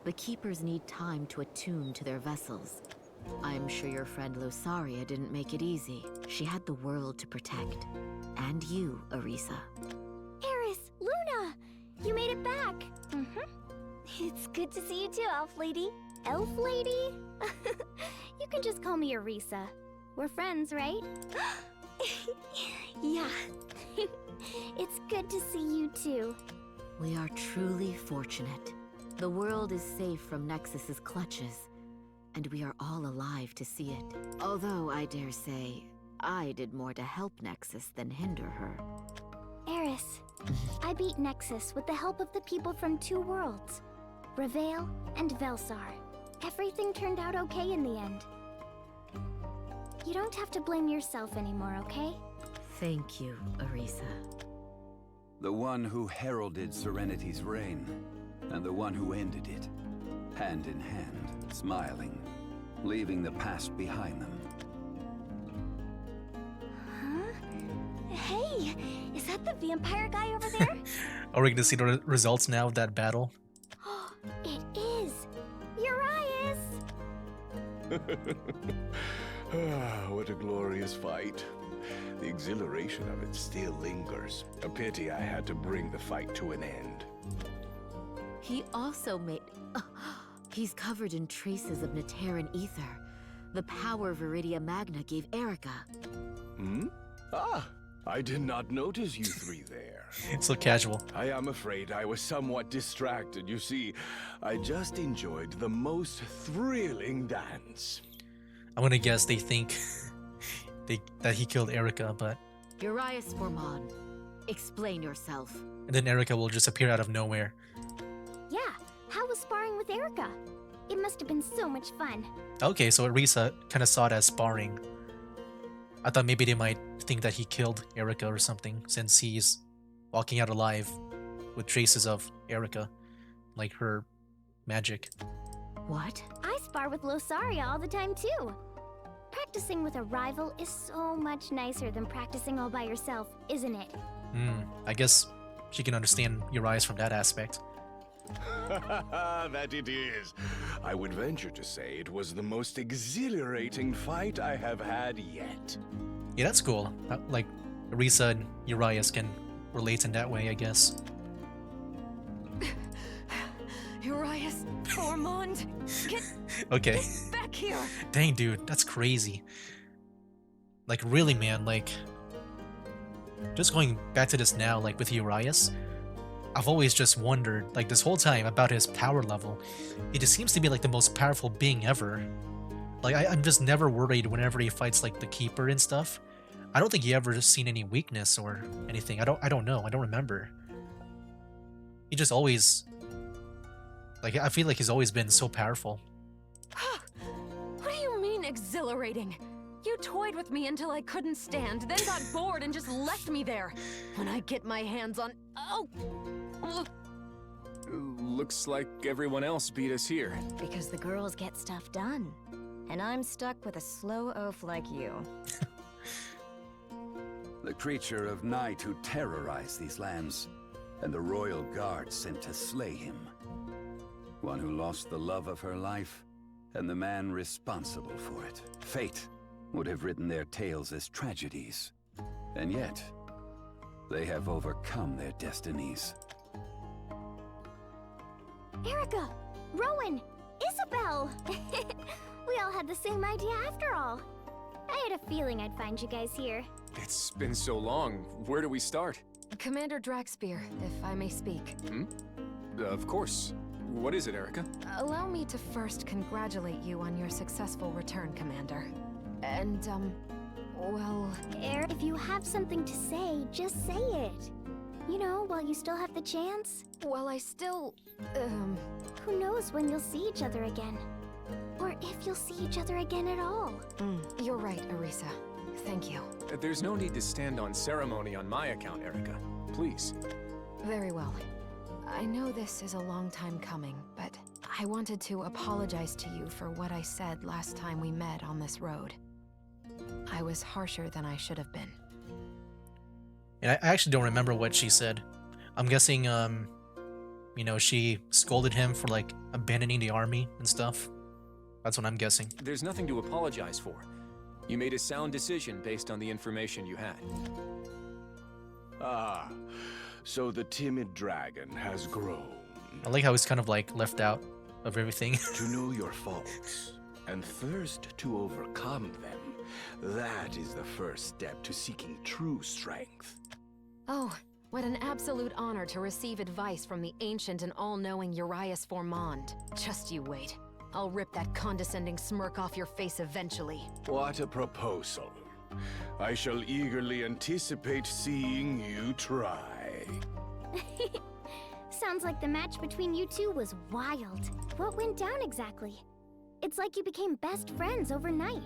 The Keepers need time to attune to their vessels. I'm sure your friend Losaria didn't make it easy. She had the world to protect. And you, Arisa. Eris, Luna! You made it back! It's good to see you too, Elf Lady. Elf Lady? You can just call me Arisa. We're friends, right? Yeah. It's good to see you too. We are truly fortunate. The world is safe from Nexus's clutches, and we are all alive to see it. Although, I dare say, I did more to help Nexus than hinder her. Eris, I beat Nexus with the help of the people from 2 worlds, Revale and Velsar. Everything turned out okay in the end. You don't have to blame yourself anymore, okay? Thank you, Arisa. The one who heralded Serenity's reign, and the one who ended it. Hand in hand, smiling, leaving the past behind them. Huh? Hey, is that the vampire guy over there? Are we gonna see the results now of that battle? It is! Urias! Ah, what a glorious fight. The exhilaration of it still lingers. A pity I had to bring the fight to an end. He also made... he's covered in traces of Neteran ether. The power Viridia Magna gave Erica. Hmm? Ah, I did not notice you 3 there. So casual. I am afraid I was somewhat distracted. You see, I just enjoyed the most thrilling dance. I'm gonna guess they think that he killed Erica, but... Urias Formon, explain yourself. And then Erica will just appear out of nowhere. Yeah, how was sparring with Erica? It must have been so much fun. Okay, so Arisa kind of saw it as sparring. I thought maybe they might think that he killed Erica or something, since he's walking out alive with traces of Erica, like her magic. What? I spar with Losaria all the time too. Practicing with a rival is so much nicer than practicing all by yourself, isn't it? I guess she can understand Urias from that aspect. That it is. I would venture to say it was the most exhilarating fight I have had yet. Yeah, that's cool. Like, Arisa and Urias can relate in that way, I guess. Urias, Formond, get Okay. back here! Dang, dude, that's crazy. Like, really, man, like... Just going back to this now, like, with Urias, I've always just wondered, like, this whole time about his power level. He just seems to be, like, the most powerful being ever. Like, I'm just never worried whenever he fights, like, the Keeper and stuff. I don't think he ever seen any weakness or anything. I don't know. I don't remember. He just always... Like, I feel like he's always been so powerful. What do you mean, exhilarating? You toyed with me until I couldn't stand, then got bored and just left me there. When I get my hands on... Oh! Looks like everyone else beat us here. Because the girls get stuff done. And I'm stuck with a slow oaf like you. The creature of night who terrorized these lands, and the royal guard sent to slay him. One who lost the love of her life, and the man responsible for it. Fate would have written their tales as tragedies. And yet, they have overcome their destinies. Erica! Rowan! Isabel! We all had the same idea after all. I had a feeling I'd find you guys here. It's been so long. Where do we start? Commander Draxpear, if I may speak. Of course. What is it, Erica? Allow me to first congratulate you on your successful return, Commander. And, well... If you have something to say, just say it. You know, while you still have the chance. Well, I still... Who knows when you'll see each other again? Or if you'll see each other again at all. You're right, Arisa. Thank you. There's no need to stand on ceremony on my account, Erica. Please. Very well. I know this is a long time coming, but I wanted to apologize to you for what I said last time we met on this road. I was harsher than I should have been. And I actually don't remember what she said. I'm guessing, you know, she scolded him for, like, abandoning the army and stuff. That's what I'm guessing. There's nothing to apologize for. You made a sound decision based on the information you had. Ah, so the timid dragon has grown. I like how he's kind of, like, left out of everything. To know your faults and thirst to overcome them That is the first step to seeking true strength. Oh, what an absolute honor to receive advice from the ancient and all-knowing Urias Formond. Just you wait. I'll rip that condescending smirk off your face eventually. What a proposal. I shall eagerly anticipate seeing you try. Sounds like the match between you two was wild. What went down exactly? It's like you became best friends overnight.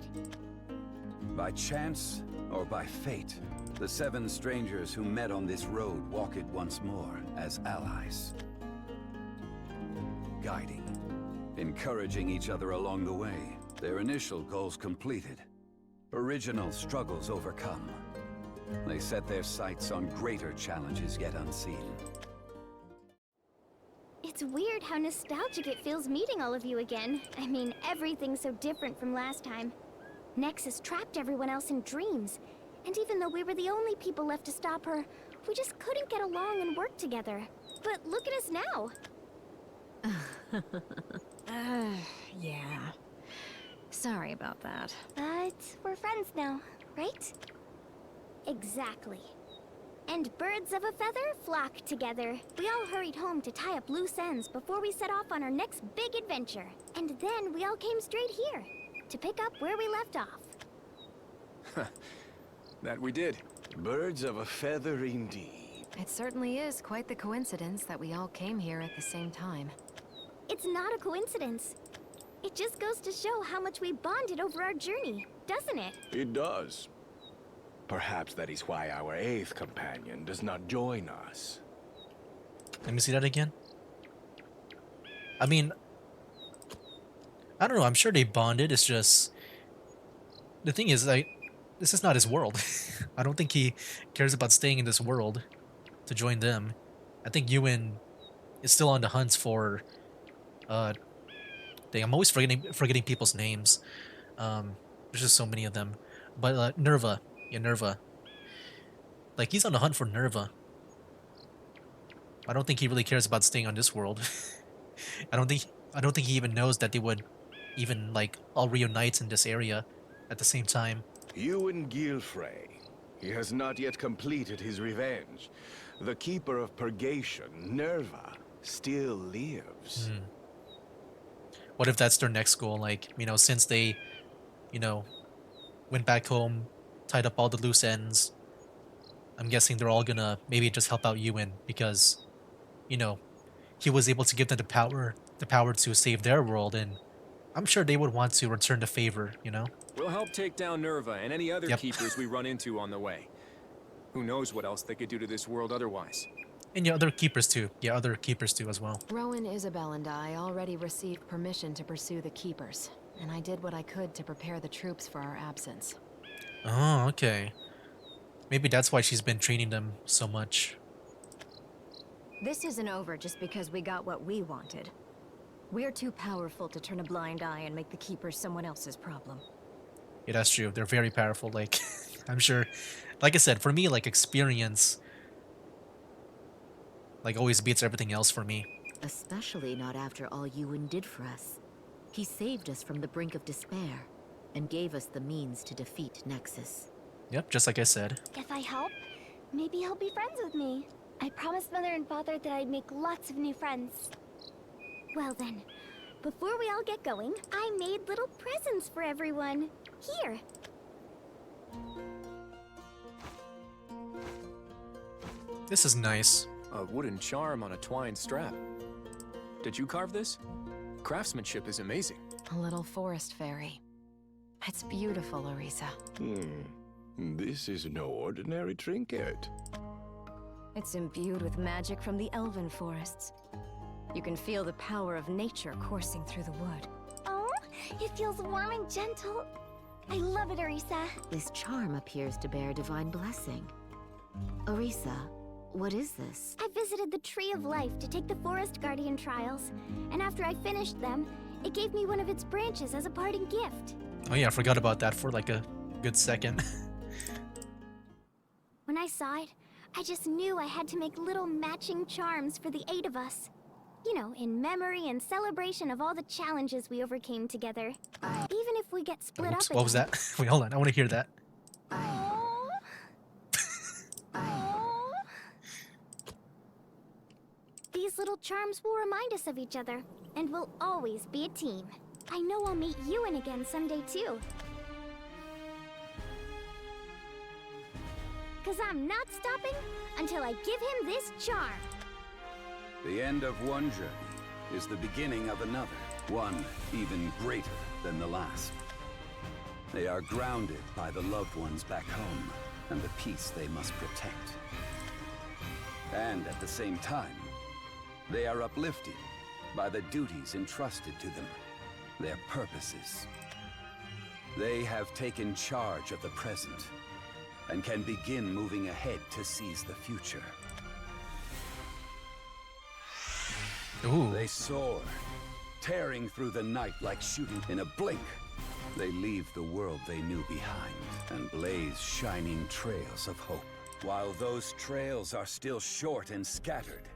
By chance or by fate, the 7 strangers who met on this road walk it once more as allies. Guiding, encouraging each other along the way, their initial goals completed, original struggles overcome. They set their sights on greater challenges yet unseen. It's weird how nostalgic it feels meeting all of you again. I mean, everything's so different from last time. Nexus trapped everyone else in dreams. And even though we were the only people left to stop her, we just couldn't get along and work together. But look at us now. Yeah. Sorry about that. But we're friends now, right? Exactly. And birds of a feather flock together. We all hurried home to tie up loose ends before we set off on our next big adventure. And then we all came straight here, to pick up where we left off. That we did. Birds of a feather indeed. It certainly is quite the coincidence that we all came here at the same time. It's not a coincidence. It just goes to show how much we bonded over our journey, doesn't it? It does. Perhaps that is why our 8th companion does not join us. Let me see that again. I mean, I don't know. I'm sure they bonded. It's just the thing is, this is not his world. I don't think he cares about staying in this world to join them. I think Ewan is still on the hunt for. I'm always forgetting people's names. There's just so many of them. But Nerva. Yeah, Nerva. Like, he's on the hunt for Nerva. I don't think he really cares about staying on this world. I don't think he even knows that they would even, like, all reunite in this area at the same time. Ewan Gilfrey. He has not yet completed his revenge. The Keeper of Purgation, Nerva, still lives. What if that's their next goal? Like, you know, since they, you know, went back home, tied up all the loose ends, I'm guessing they're all gonna maybe just help out Ewan because, you know, he was able to give them the power to save their world, and I'm sure they would want to return the favor, you know? We'll help take down Nerva and any other Yep. keepers we run into on the way. Who knows what else they could do to this world otherwise. And yeah, other keepers too. Yeah, other keepers too as well. Rowan, Isabel, and I already received permission to pursue the Keepers, and I did what I could to prepare the troops for our absence. Oh, okay. Maybe that's why she's been training them so much. This isn't over just because we got what we wanted. We're too powerful to turn a blind eye and make the Keepers someone else's problem. Yeah, that's true. They're very powerful. Like, I'm sure, like I said, for me, like, experience, like, always beats everything else for me. Especially not after all Ewan did for us. He saved us from the brink of despair, and gave us the means to defeat Nexus. Yep, just like I said. If I help, maybe he'll be friends with me. I promised Mother and Father that I'd make lots of new friends. Well then, before we all get going, I made little presents for everyone. Here. This is nice. A wooden charm on a twine strap. Did you carve this? Craftsmanship is amazing. A little forest fairy. It's beautiful, Orisa. This is no ordinary trinket. It's imbued with magic from the elven forests. You can feel the power of nature coursing through the wood. Oh, it feels warm and gentle. I love it, Orisa. This charm appears to bear divine blessing. Orisa, what is this? I visited the Tree of Life to take the Forest Guardian trials, and after I finished them, it gave me one of its branches as a parting gift. Oh yeah, I forgot about that for like a good second. When I saw it, I just knew I had to make little matching charms for the 8 of us. You know, in memory and celebration of all the challenges we overcame together. Even if we get split Oops, up again. what was that? Wait, hold on. I want to hear that. These little charms will remind us of each other, and we'll always be a team. I know I'll meet Ewan again someday too. Cause I'm not stopping until I give him this charm. The end of one journey is the beginning of another, one even greater than the last. They are grounded by the loved ones back home and the peace they must protect. And at the same time, they are uplifted by the duties entrusted to them, their purposes. They have taken charge of the present and can begin moving ahead to seize the future. Ooh. They soar, tearing through the night like shooting in a blink. They leave the world they knew behind and blaze shining trails of hope. While those trails are still short and scattered,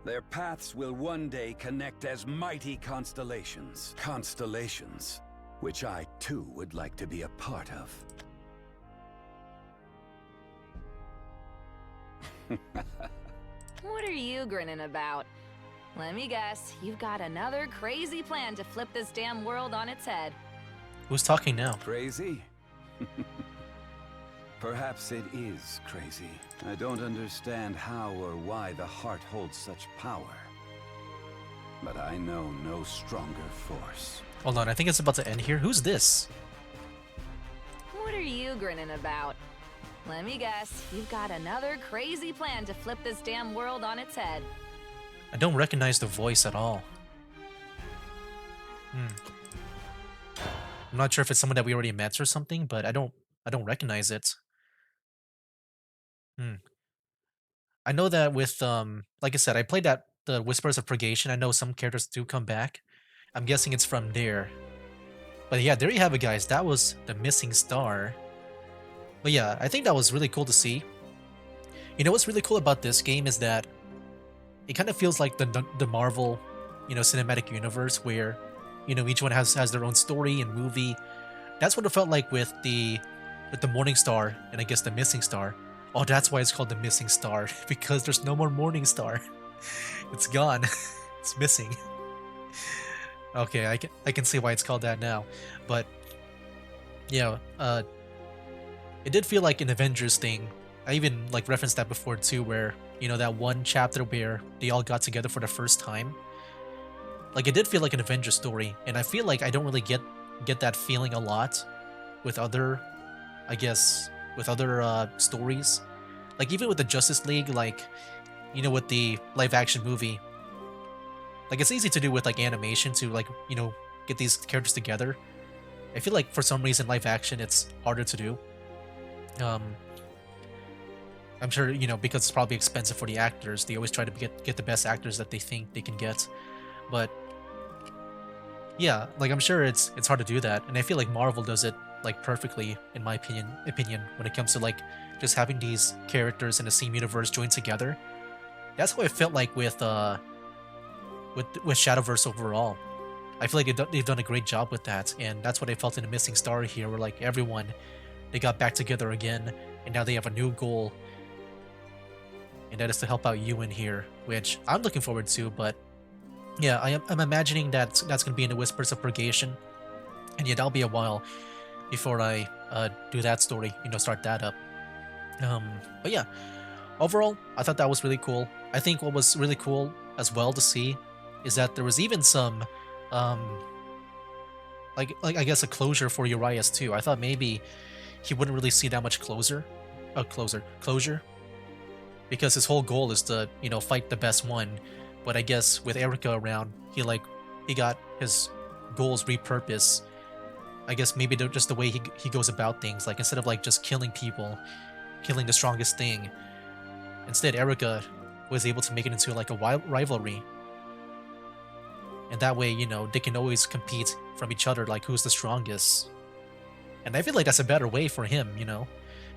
their paths will one day connect as mighty constellations. Constellations, which I too would like to be a part of. What are you grinning about? Let me guess, you've got another crazy plan to flip this damn world on its head. Who's talking now? Crazy? Perhaps it is crazy. I don't understand how or why the heart holds such power. But I know no stronger force. Hold on, I think it's about to end here. Who's this? What are you grinning about? Let me guess, you've got another crazy plan to flip this damn world on its head. I don't recognize the voice at all. I'm not sure if it's someone that we already met or something, but I don't recognize it. I know that with like I said, I played that the Whispers of Purgation. I know some characters do come back. I'm guessing it's from there. But yeah, there you have it, guys. That was the missing star. But yeah, I think that was really cool to see. You know what's really cool about this game is that it kind of feels like the Marvel, you know, cinematic universe where, you know, each one has their own story and movie. That's what it felt like with the Morning Star and I guess the Missing Star. Oh, that's why it's called the Missing Star, because there's no more Morning Star. It's gone. It's missing. Okay, I can see why it's called that now. But yeah, it did feel like an Avengers thing. I even like referenced that before too, where, you know, that one chapter where they all got together for the first time. Like, it did feel like an Avengers story, and I feel like I don't really get that feeling a lot with other, I guess, with other stories. Like, even with the Justice League, like, you know, with the live-action movie, like, it's easy to do with, like, animation to, like, you know, get these characters together. I feel like for some reason live-action, it's harder to do. I'm sure, you know, because it's probably expensive for the actors, they always try to get the best actors that they think they can get. But yeah, like, I'm sure it's hard to do that, and I feel like Marvel does it like perfectly, in my opinion, when it comes to like just having these characters in the same universe join together. That's how I felt like with Shadowverse overall. I feel like they've done a great job with that, and that's what I felt in the Missing Star here, where like everyone, they got back together again, and now they have a new goal, and that is to help out Ewan here, which I'm looking forward to. But yeah, I'm imagining that's gonna be in the Whispers of Purgation, and yeah, that'll be a while before I do that story, you know, start that up. But yeah, overall, I thought that was really cool. I think what was really cool as well to see is that there was even some, like I guess a closure for Urias too. I thought maybe he wouldn't really see that much closure, because his whole goal is to, you know, fight the best one. But I guess with Erica around, he got his goals repurposed. I guess maybe just the way he goes about things. Like, instead of like just killing people, killing the strongest thing, instead Erica was able to make it into like a rivalry. And that way, you know, they can always compete from each other, like who's the strongest. And I feel like that's a better way for him, you know,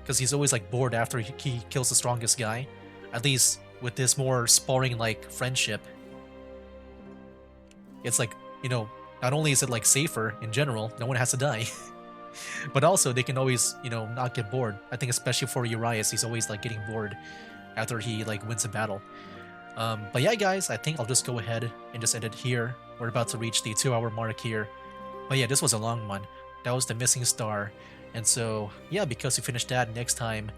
because he's always like bored after he kills the strongest guy. At least with this more sparring like friendship, it's like, you know, not only is it like safer in general, no one has to die, but also they can always, you know, not get bored. I think especially for Urias, he's always like getting bored after he like wins a battle. But yeah, guys, I think I'll just go ahead and just end it here. We're about to reach the 2-hour mark here. But yeah, this was a long one. That was the missing star. And so, yeah, because we finished that, next time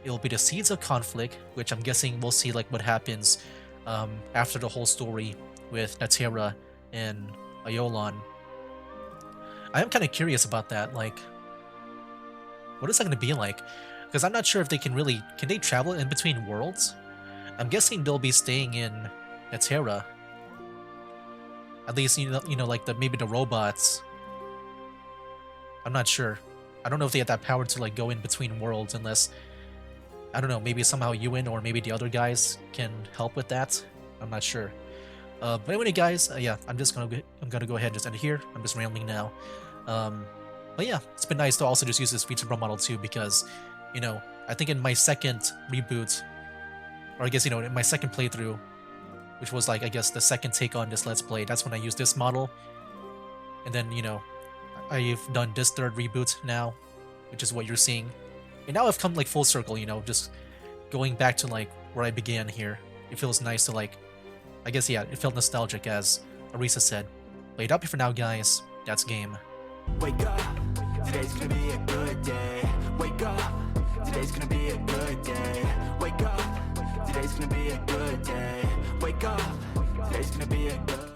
it'll be the Seeds of Conflict, which I'm guessing we'll see like what happens after the whole story with Natera and Aeolon. I am kind of curious about that. Like, what is that going to be like? Because I'm not sure if they can they travel in between worlds? I'm guessing they'll be staying in Natera. At least, you know, like maybe the robots. I'm not sure. I don't know if they have that power to like go in between worlds unless, I don't know, maybe somehow Ewan or maybe the other guys can help with that. I'm not sure. But anyway, guys, yeah, I'm gonna go ahead and just end it here. I'm just rambling now. But yeah, it's been nice to also just use this feature pro model too, because, you know, I think in my second reboot, or I guess, you know, in my second playthrough, which was like, I guess, the second take on this Let's Play, that's when I used this model. And then, you know, I've done this third reboot now, which is what you're seeing. And now I've come like full circle, you know, just going back to like where I began here. It feels nice to like, I guess, yeah, it felt nostalgic, as Arisa said. But it up here for now, guys. That's game. Wake up, today's gonna be a good day. Wake up, today's gonna be a good day. Wake up, today's gonna be a good day. Wake up, today's gonna be a good